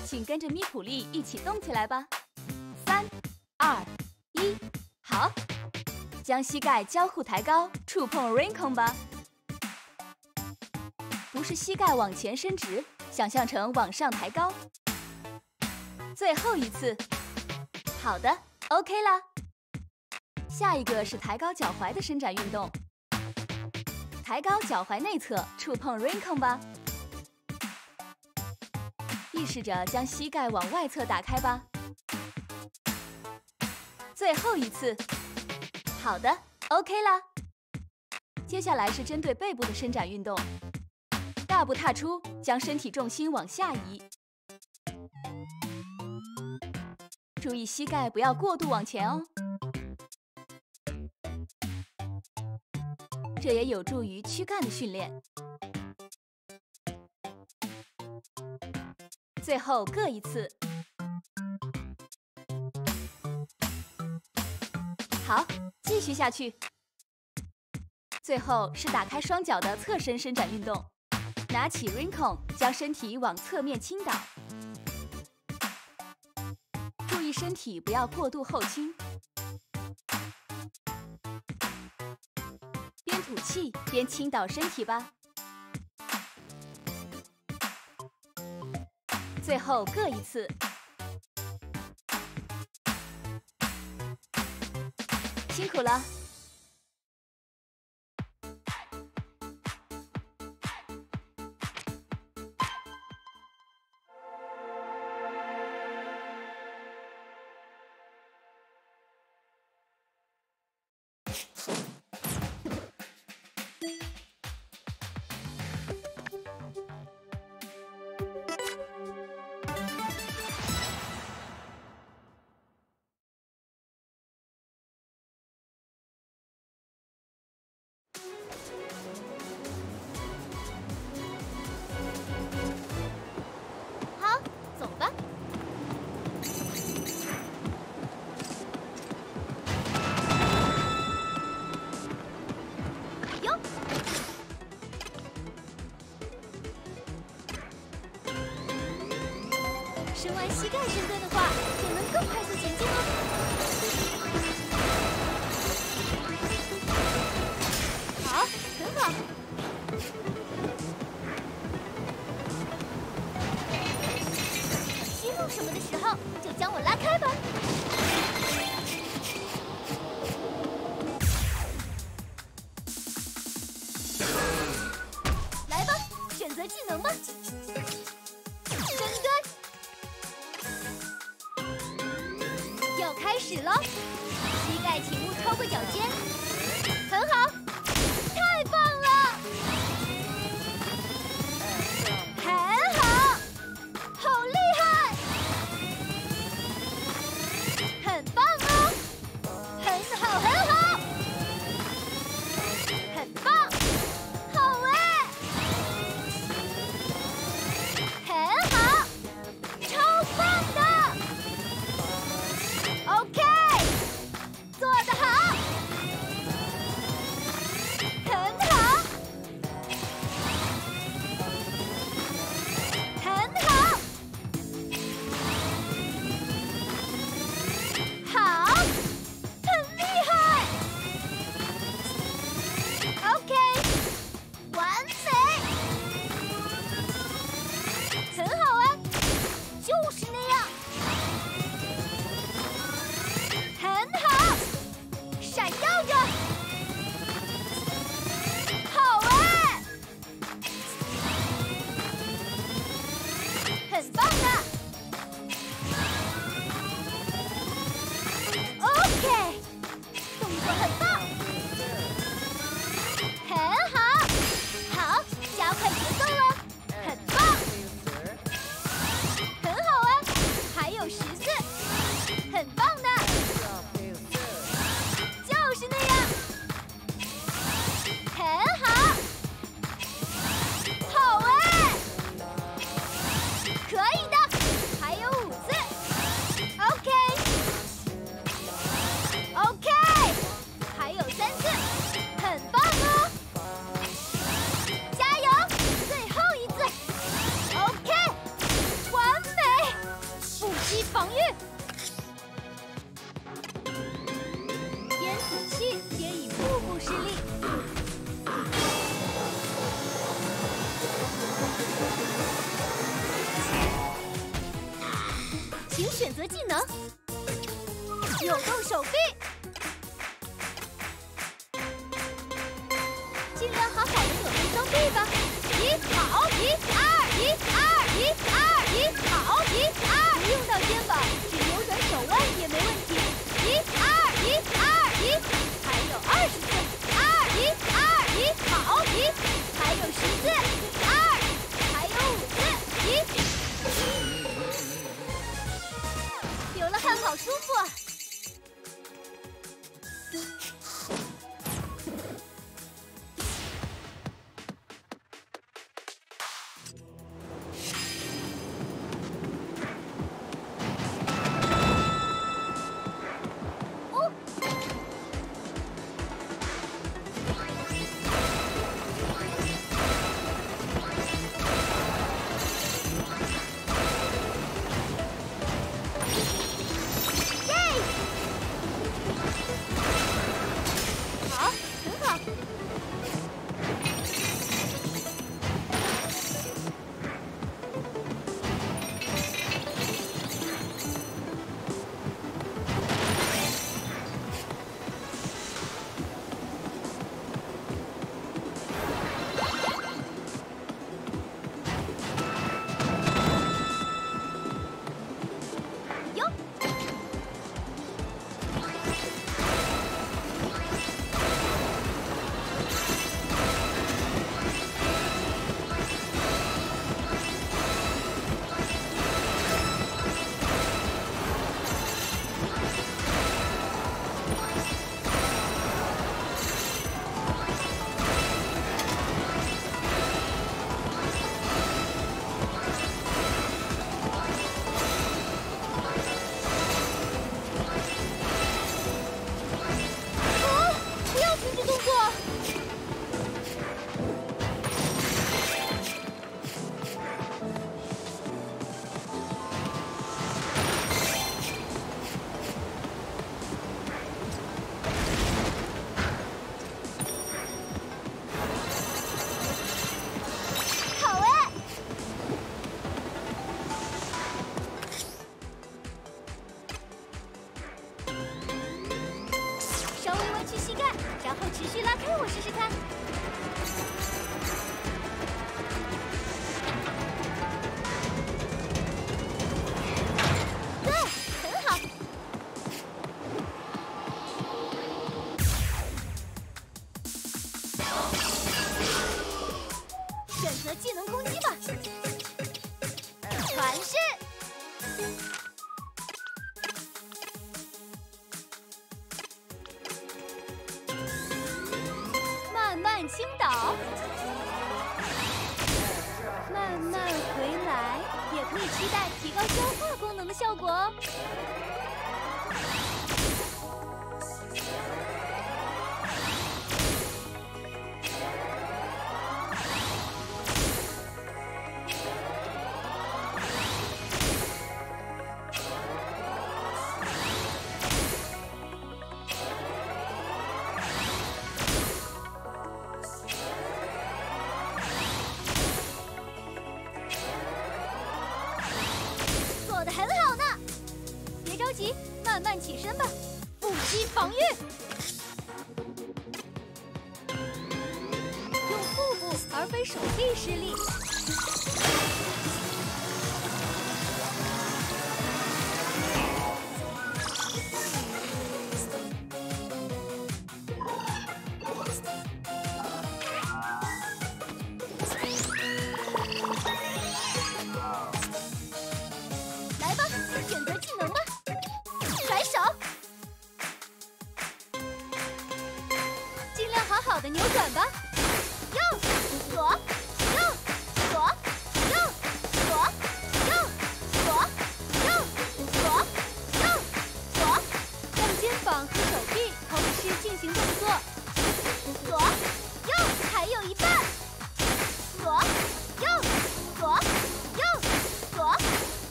Speaker 7: 请跟着咪普利一起动起来吧！3、2、1，好！将膝盖交互抬高，触碰 rincon 吧。不是膝盖往前伸直，想象成往上抬高。最后一次，好的 ，OK 啦。下一个是抬高脚踝的伸展运动，抬高脚踝内侧，触碰 rincon 吧。意识着将膝盖往外侧打开吧。最后一次，好的 ，OK 啦。接下来是针对背部的伸展运动，大步踏出，将身体重心往下移，注意膝盖不要过度往前哦。这也有助于躯干的训练。最后各一次，好，继续下去。最后是打开双脚的侧身伸展运动，拿起 rincon， 将身体往侧面倾倒，注意身体不要过度后倾，边吐气边倾倒身体吧。最后各一次，辛苦了。伸完膝盖深蹲的话，就能更快速前进哦。好，很好。想息肉什么的时候，就将我拉开吧。来吧，选择技能吧。深蹲。要开始喽！膝盖请勿超过脚尖，很好，太棒了，很好，好厉害，很棒哦，很好，很好，很棒，好哎，很好，超棒的。OK， 做得好，请选择技能，扭动手臂，尽量好好的扭动双臂吧。1跑，1、2、1、2、1、2、1跑，1、2，不用到肩膀，只扭转手腕也没问题。1、2、1、2、1，还有20次。2、1、2、1跑，1，还有10次。2，还有5次。1，流了汗好舒服啊。技能攻击吧！传世，慢慢倾倒，慢慢回来，也可以期待提高消化功能的效果哦。 做得很好呢，别着急，慢慢起身吧。腹肌防御，用腹部而非手臂施力。来吧，选择技能吧，甩手，尽量好好的扭转吧。右左右左右左右左右左右左，让肩膀和手臂同时进行动作。左右还有一半，左右左右左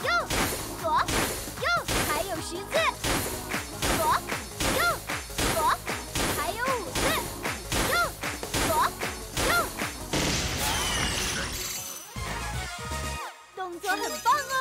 Speaker 7: 右左右还有10次，左右左还有5次，右左右，动作很棒哦。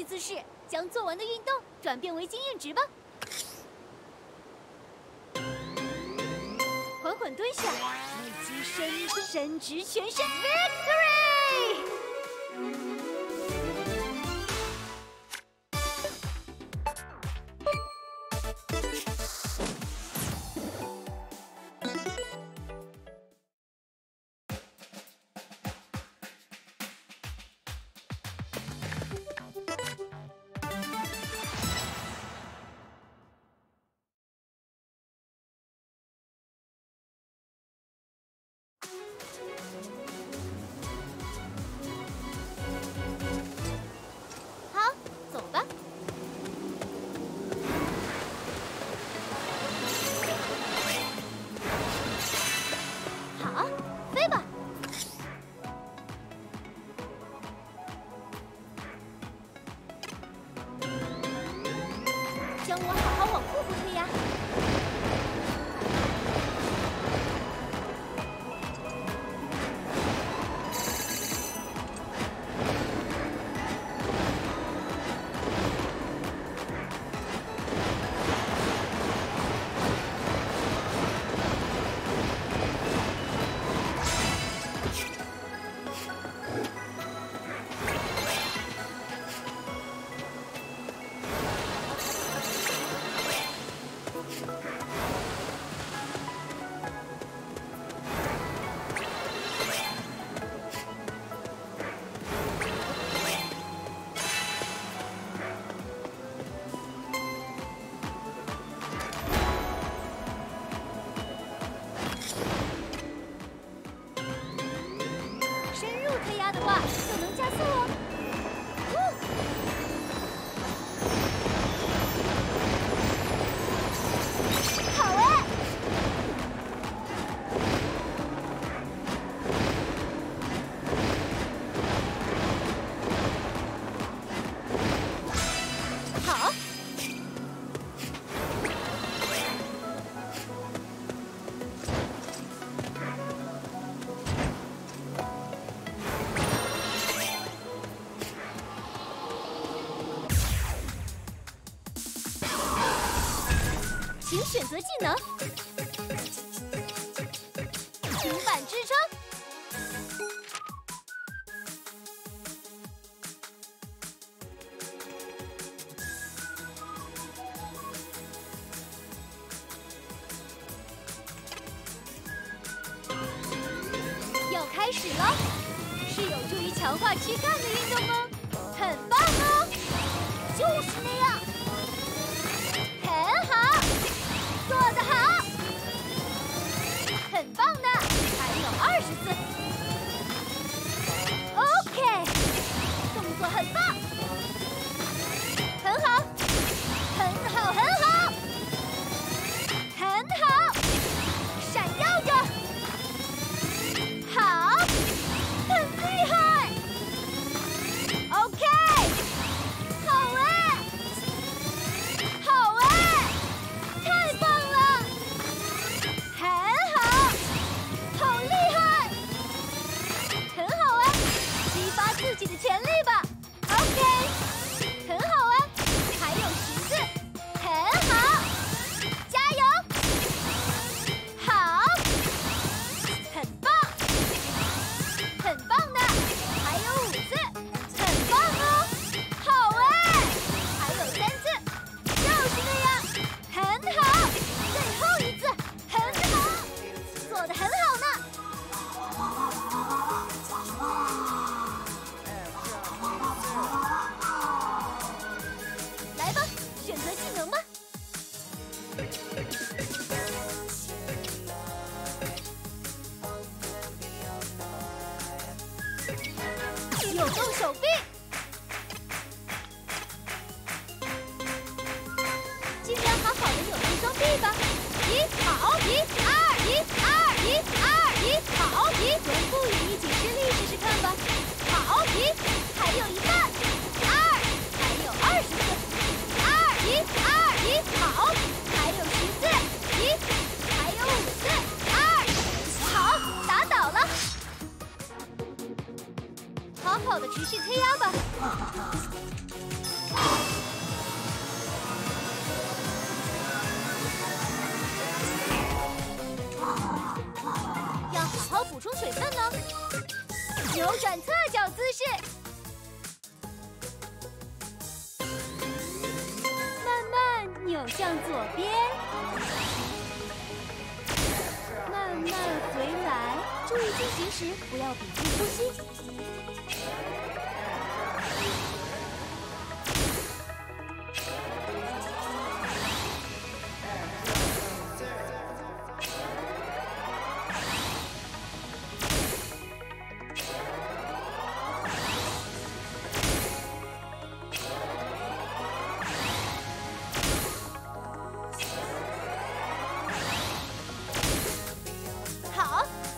Speaker 7: 姿势，将做完的运动转变为经验值吧。缓缓蹲下，累积伸直全身 ，Victory！ 好，走吧。好，飞吧。将我好好往腹部推压。 推压的话，就能加速哦。好哎！好。请选择技能，平板支撑，要开始了，是有助于强化躯干的运动哦，很棒哦，就是那样，很好。 做得好，很棒的，还有20次。OK， 动作很棒，很好，很好，很好，很好，闪耀着，好，很厉害。OK， 好哎，好哎。 太棒了，很好，好厉害，很好啊！激发自己的潜力吧。OK， 很好啊！还有10双臂吧。一跑，1、2、1、2、1、2、1跑，1臀部也一起施力试试看吧。跑1，还有一半，2，还有20次，2、1、2、1跑，还有10次，1，还有5次，2，好，打倒了。好好的持续推压吧。要好好补充水分呢。扭转侧脚姿势，慢慢扭向左边，慢慢回来。注意进行时不要屏住呼吸。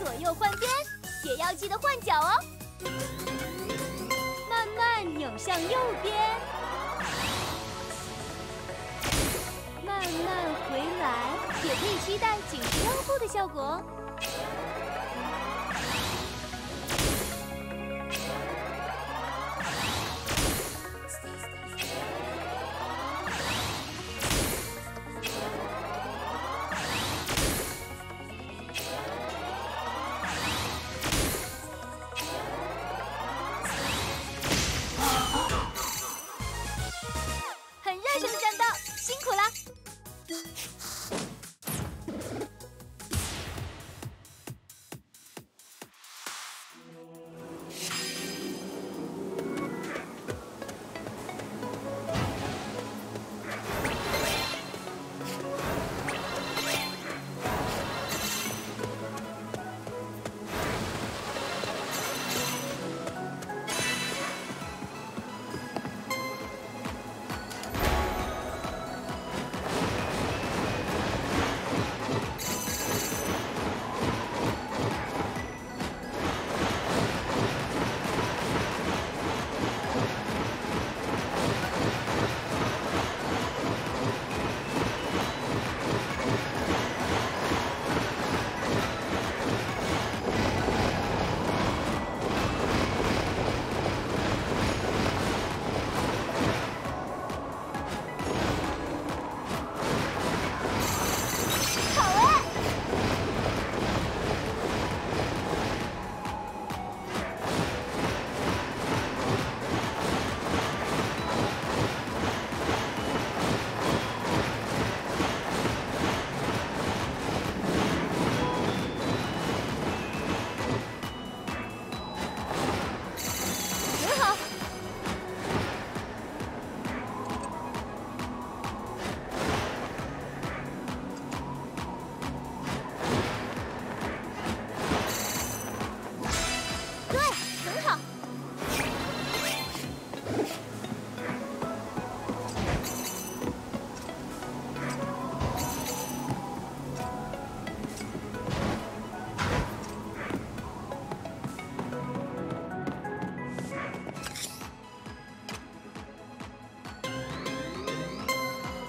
Speaker 7: 左右换边，也要记得换脚哦。慢慢扭向右边，慢慢回来，也可以期待紧实腰部的效果哦。辛苦啦！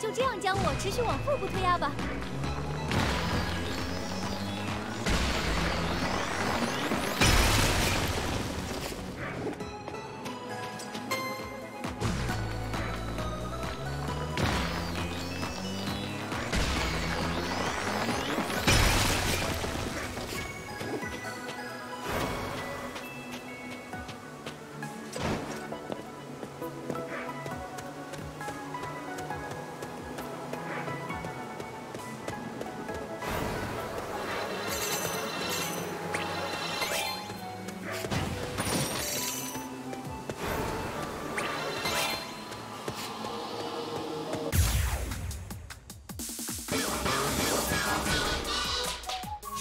Speaker 7: 就这样将我持续往腹部推压吧。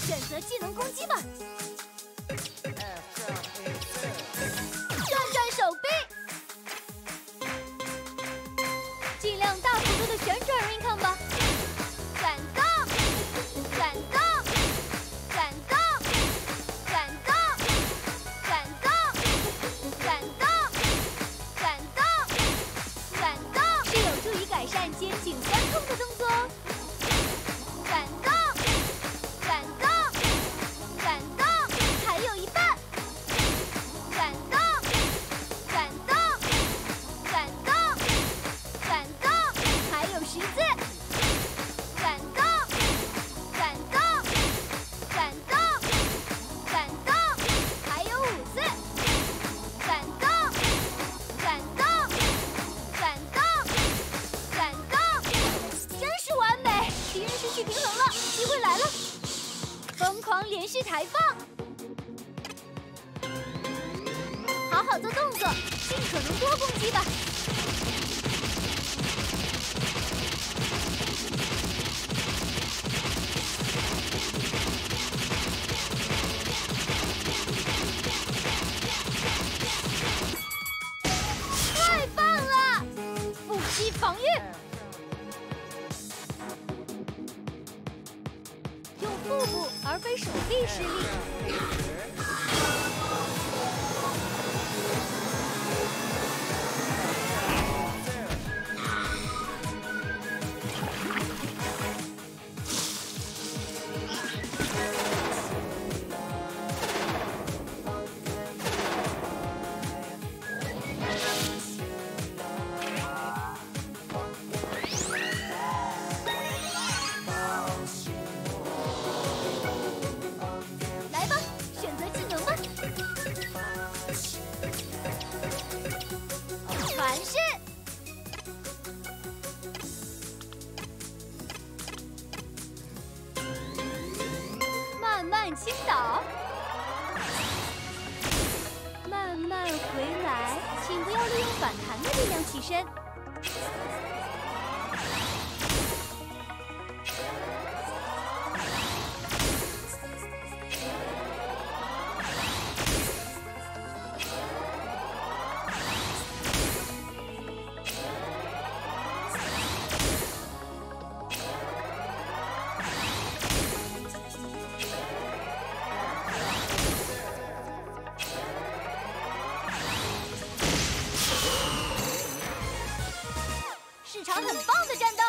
Speaker 7: 选择技能攻击吧，转转手臂，尽量大幅度的旋转 Rincon 吧，再连续抬放，好好做动作，尽可能多攻击吧。太棒了！腹肌防御。 腹部而非手臂施力。倾倒，慢慢回来，请不要利用反弹的力量起身。是场很棒的战斗。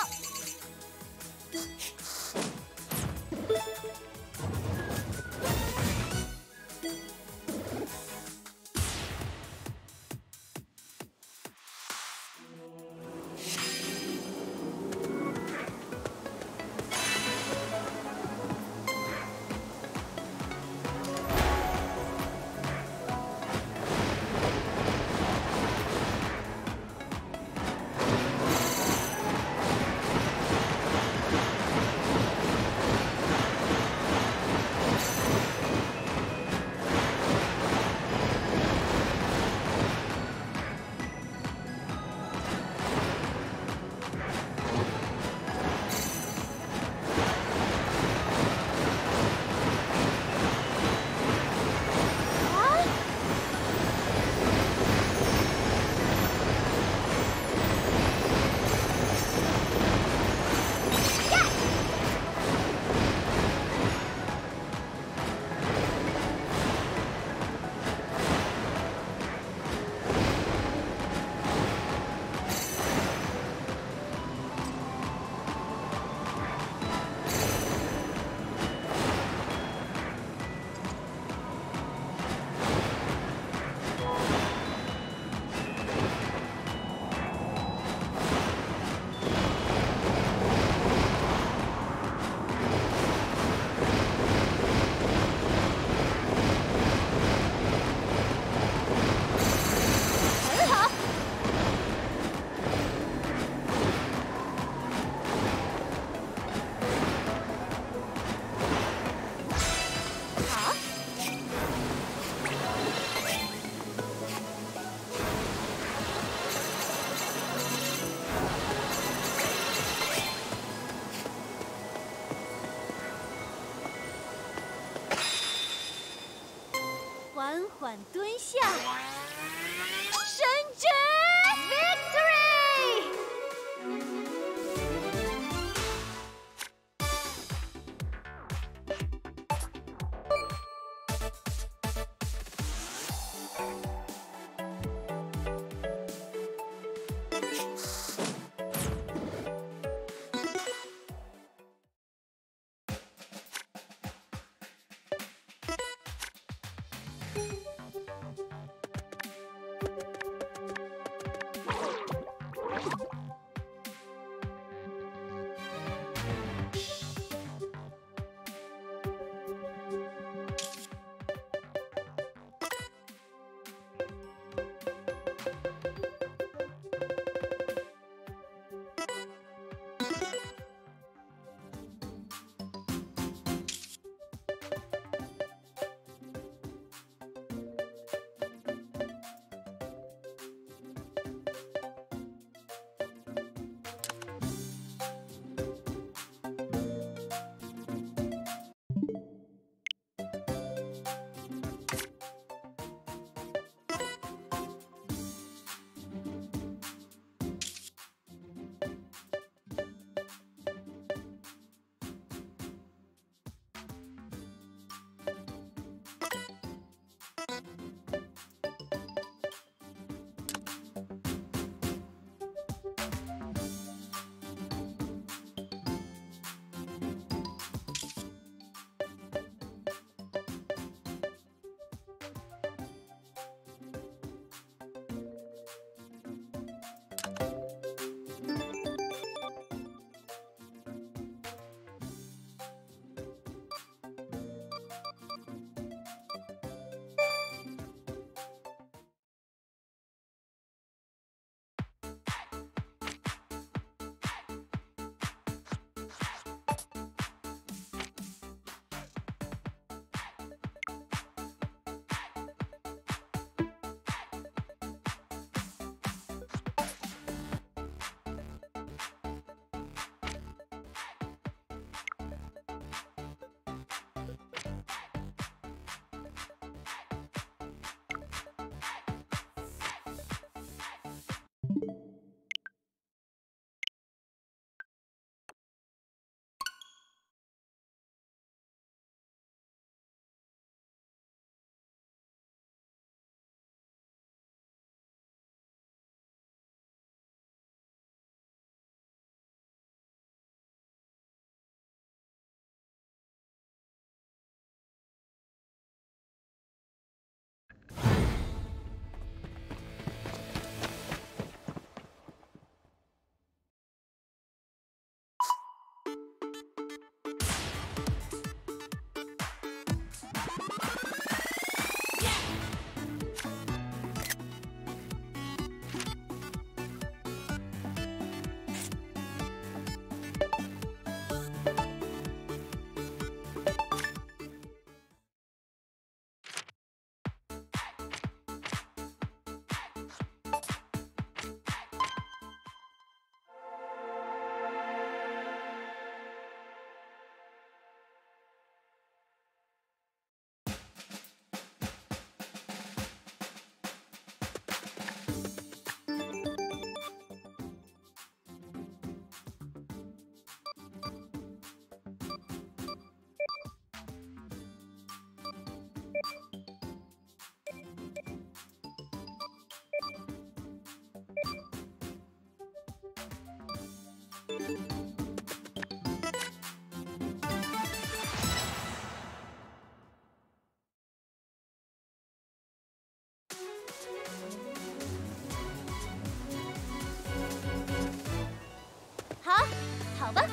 Speaker 7: 好，好吧。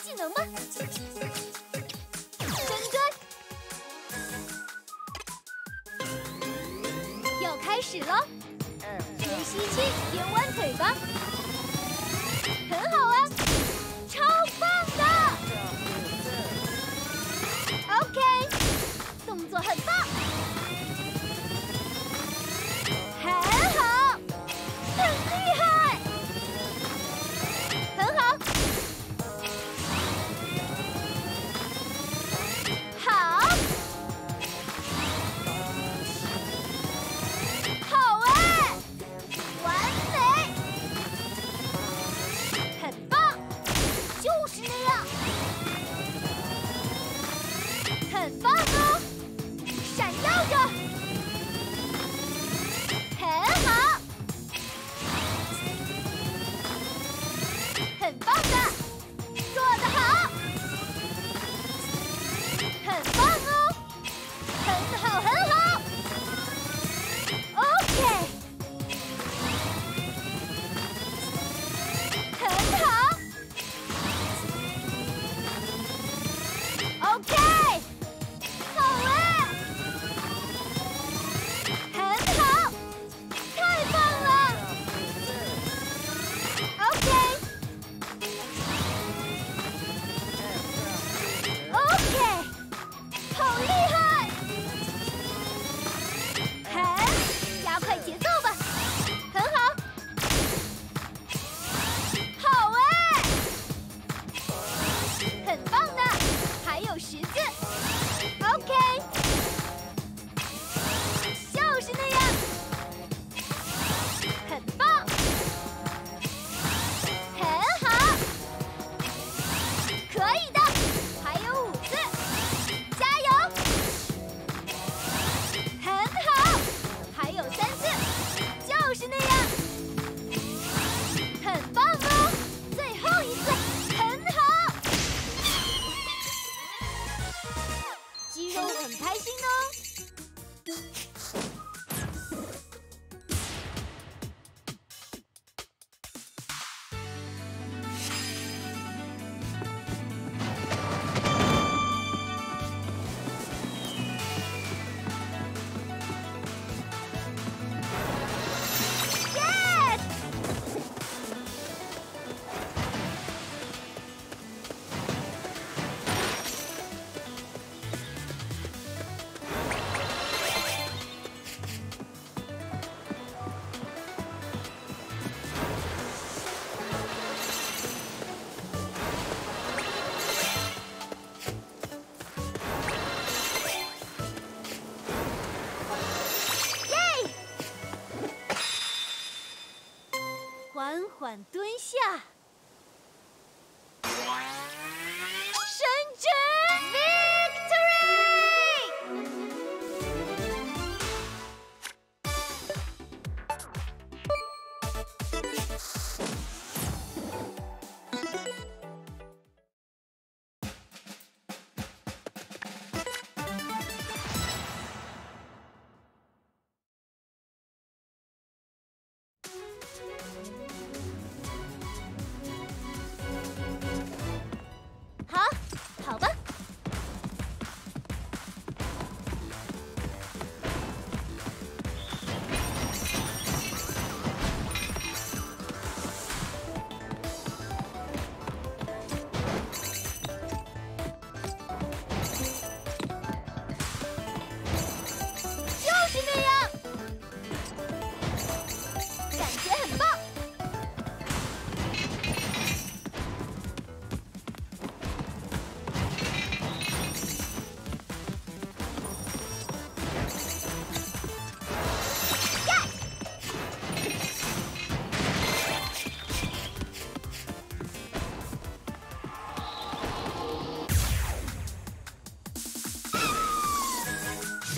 Speaker 7: 技能吧，深蹲，要开始了，边吸气边弯腿吧，很好啊，超棒的 ，OK， 动作很棒，很好，很厉害，很好。 很棒哦，闪耀着，很好，很棒的，做得好，很棒哦，很好，很好 ，OK， 很好 ，OK。 很开心哦。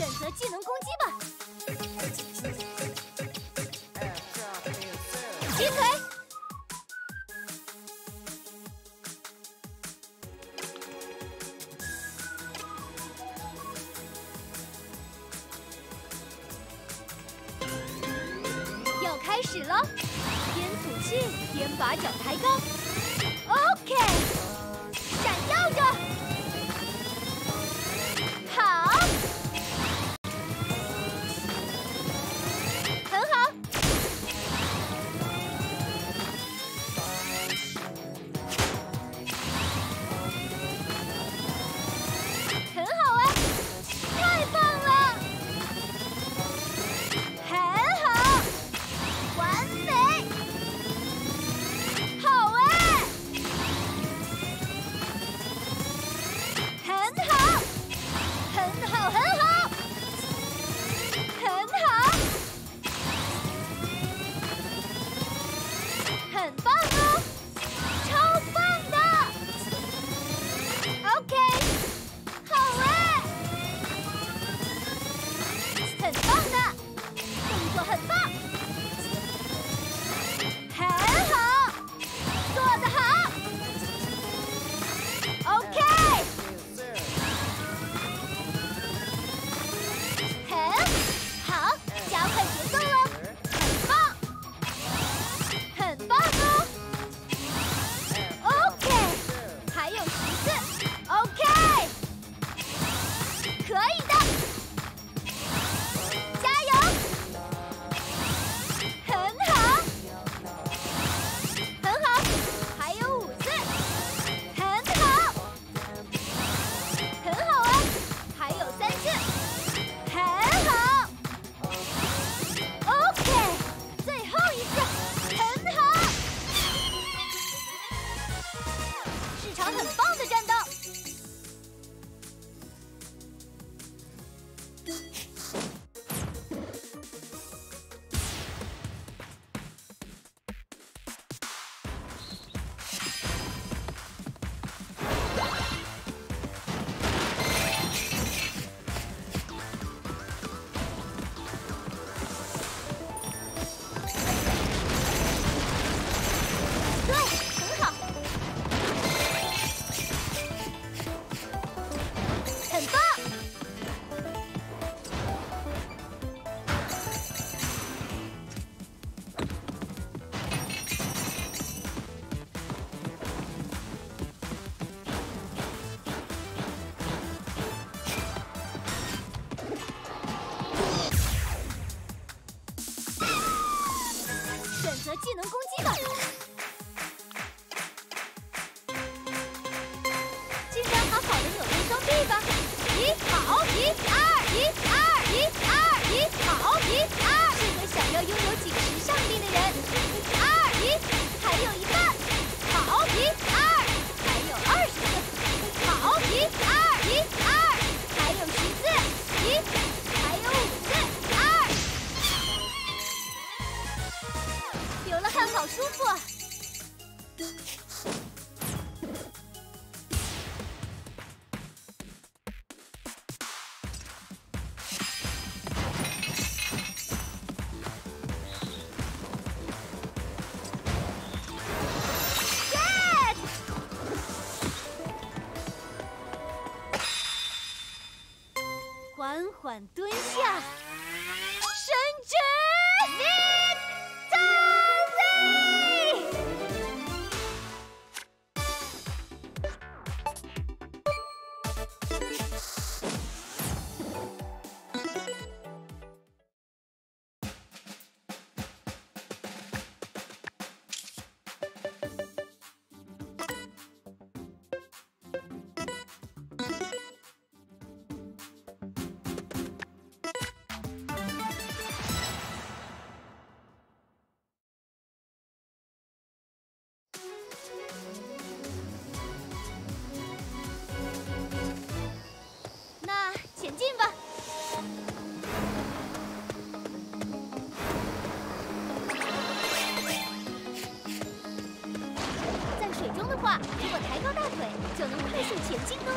Speaker 7: 选择技能攻击吧。击腿。要开始了，边吐气边把脚抬高。OK， 闪耀着。好，很好。很好啊，太棒了，很好，完美，好哎，很好，很好，很好，很好，很棒哦，超棒的 ，OK。好哎，很棒的，动作很棒，很好，做得好 ，OK， 很好，加快节奏了，很棒，很棒哦 ，OK， 还有10次 ，OK。可以的，加油！很好，很好，还有5次，很好，很好啊，还有3次，很好 ，OK， 最后一次，很好，是场很棒的战斗。对，很好，很棒。选择技能攻击吧。尽量好好的扭动双臂吧。1好，1、2、1、2、1、2、1好，1、2是个想要拥有紧实上臂的人。2、1，还有一半。好，1、2，还有20次。好，1、2、1、2，还有10次。1，还有5次。2，流了汗好舒服啊。缓缓蹲下，伸直 ，Victory！ 那前进吧。在水中的话，如果抬高大腿，就能快速前进哦。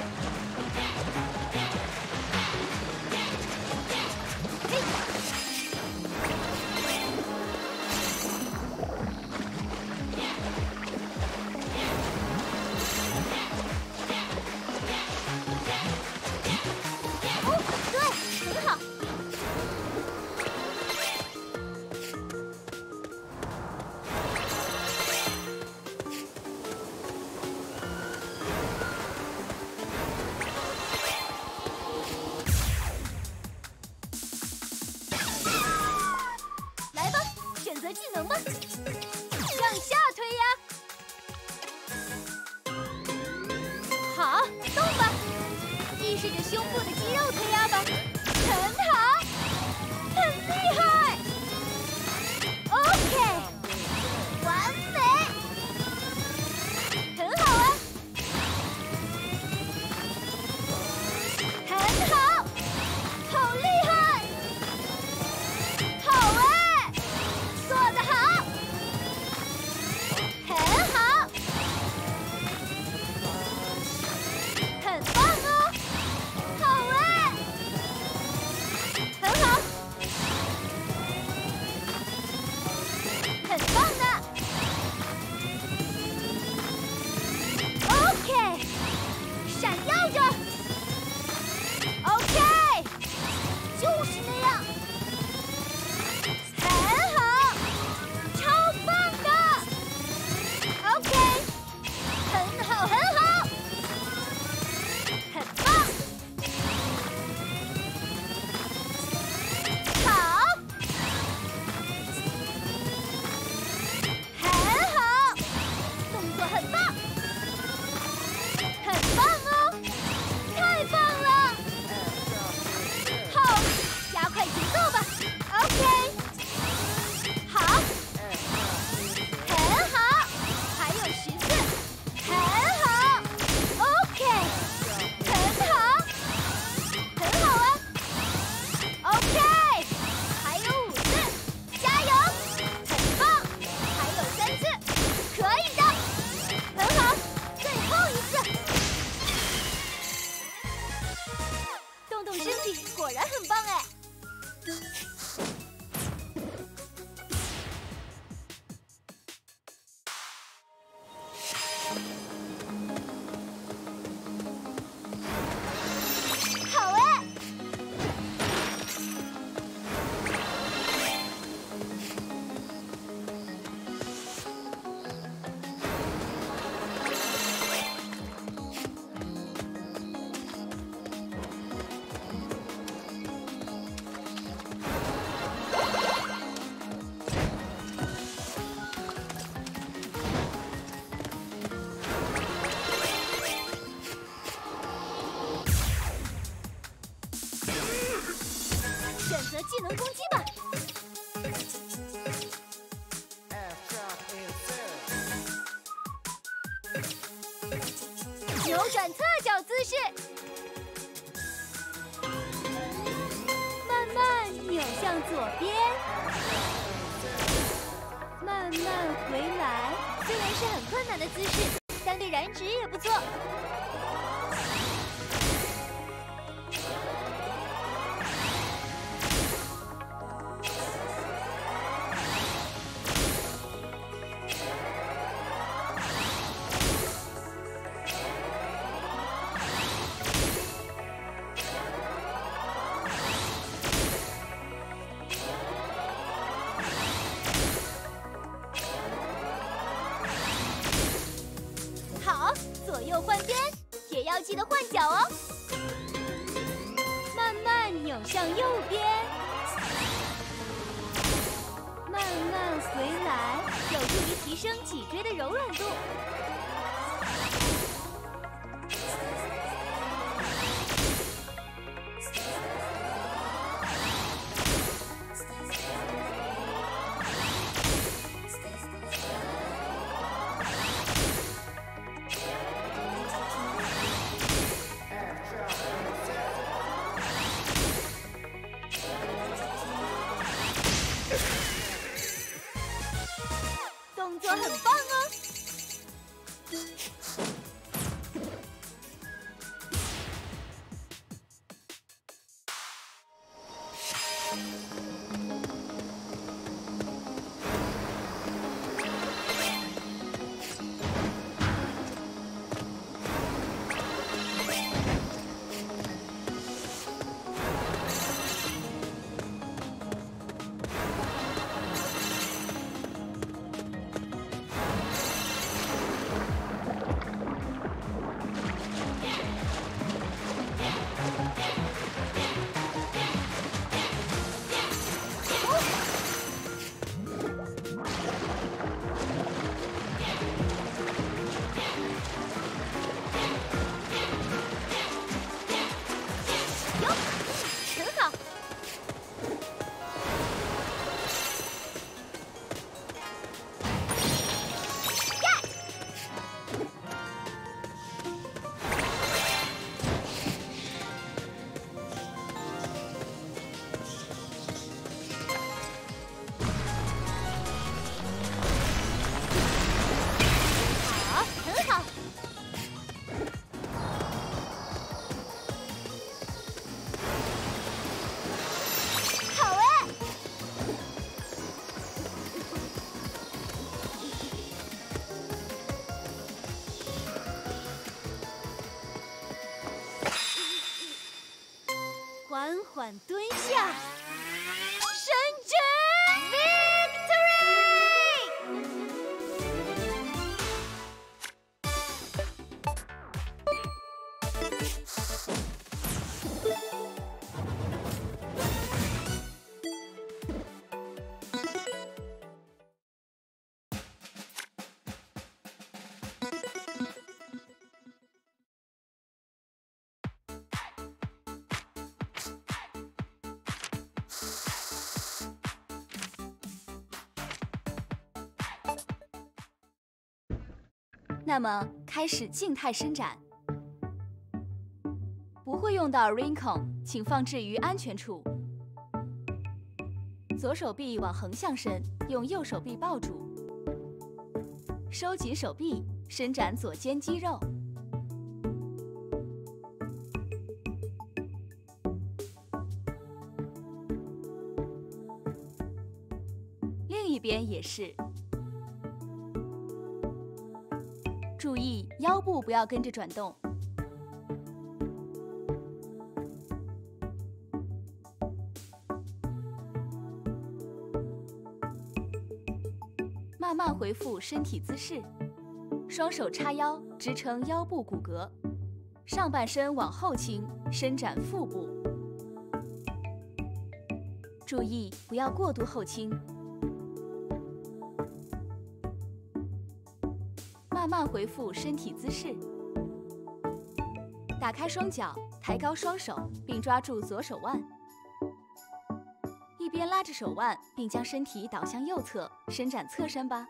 Speaker 7: 吗？向下推压。好，动吧，意识着胸部的肌肉推压吧。很好，很厉害。OK， 完美，很好啊，很好，好厉害，好哎，做得好，很好，很棒哦，好哎，很好。很棒的 ，OK， 闪耀着 ，OK， 就是那样，很好，超棒的 ，OK， 很好，很好，很棒，好。很棒，很棒哦，太棒了！好，加快节奏吧 ，OK， 好，很好，还有10次，很好 ，OK， 很好，很好啊 ，OK， 还有5次，加油，很棒，还有3次，可以的。很好，最后一次，动动身体，果然很棒哎！好哎！选择技能攻击吧。扭转侧脚姿势，慢慢扭向左边，慢慢回来。虽然是很困难的姿势，但对燃脂也不错。好，左右换边，也要记得换脚哦。慢慢扭向右边，慢慢回来，有助于提升脊椎的柔软度。动作很棒哦！缓蹲下，伸直 那么开始静态伸展，不会用到 Rincon， 请放置于安全处。左手臂往横向伸，用右手臂抱住，收紧手臂，伸展左肩肌肉。另一边也是。 注意腰部不要跟着转动，慢慢恢复身体姿势，双手叉腰支撑腰部骨骼，上半身往后倾，伸展腹部。注意不要过度后倾。 慢慢恢复身体姿势，打开双脚，抬高双手，并抓住左手腕，一边拉着手腕，并将身体倒向右侧，伸展侧身吧。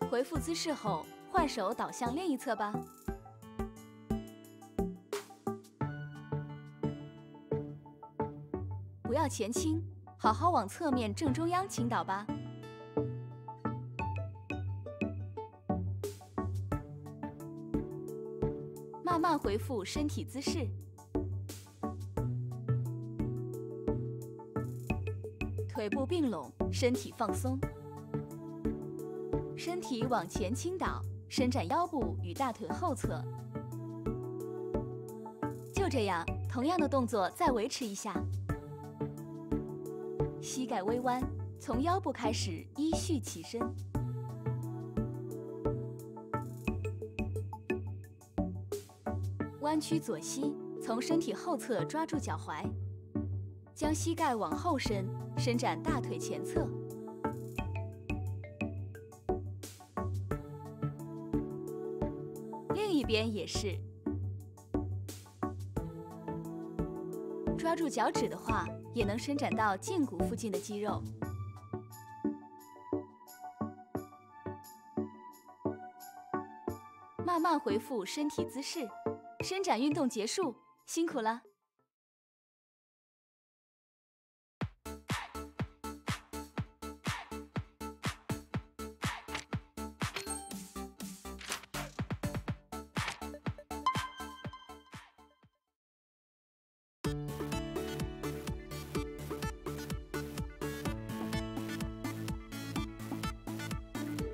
Speaker 7: 恢复姿势后，换手倒向另一侧吧。 不要前倾，好好往侧面正中央倾倒吧。慢慢恢复身体姿势，腿部并拢，身体放松，身体往前倾倒，伸展腰部与大腿后侧。就这样，同样的动作再维持一下。 膝盖微弯，从腰部开始依序起身。弯曲左膝，从身体后侧抓住脚踝，将膝盖往后伸，伸展大腿前侧。另一边也是。抓住脚趾的话，也能伸展到胫骨附近的肌肉。慢慢恢复身体姿势，伸展运动结束，辛苦了。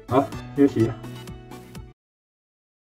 Speaker 8: 好，休息。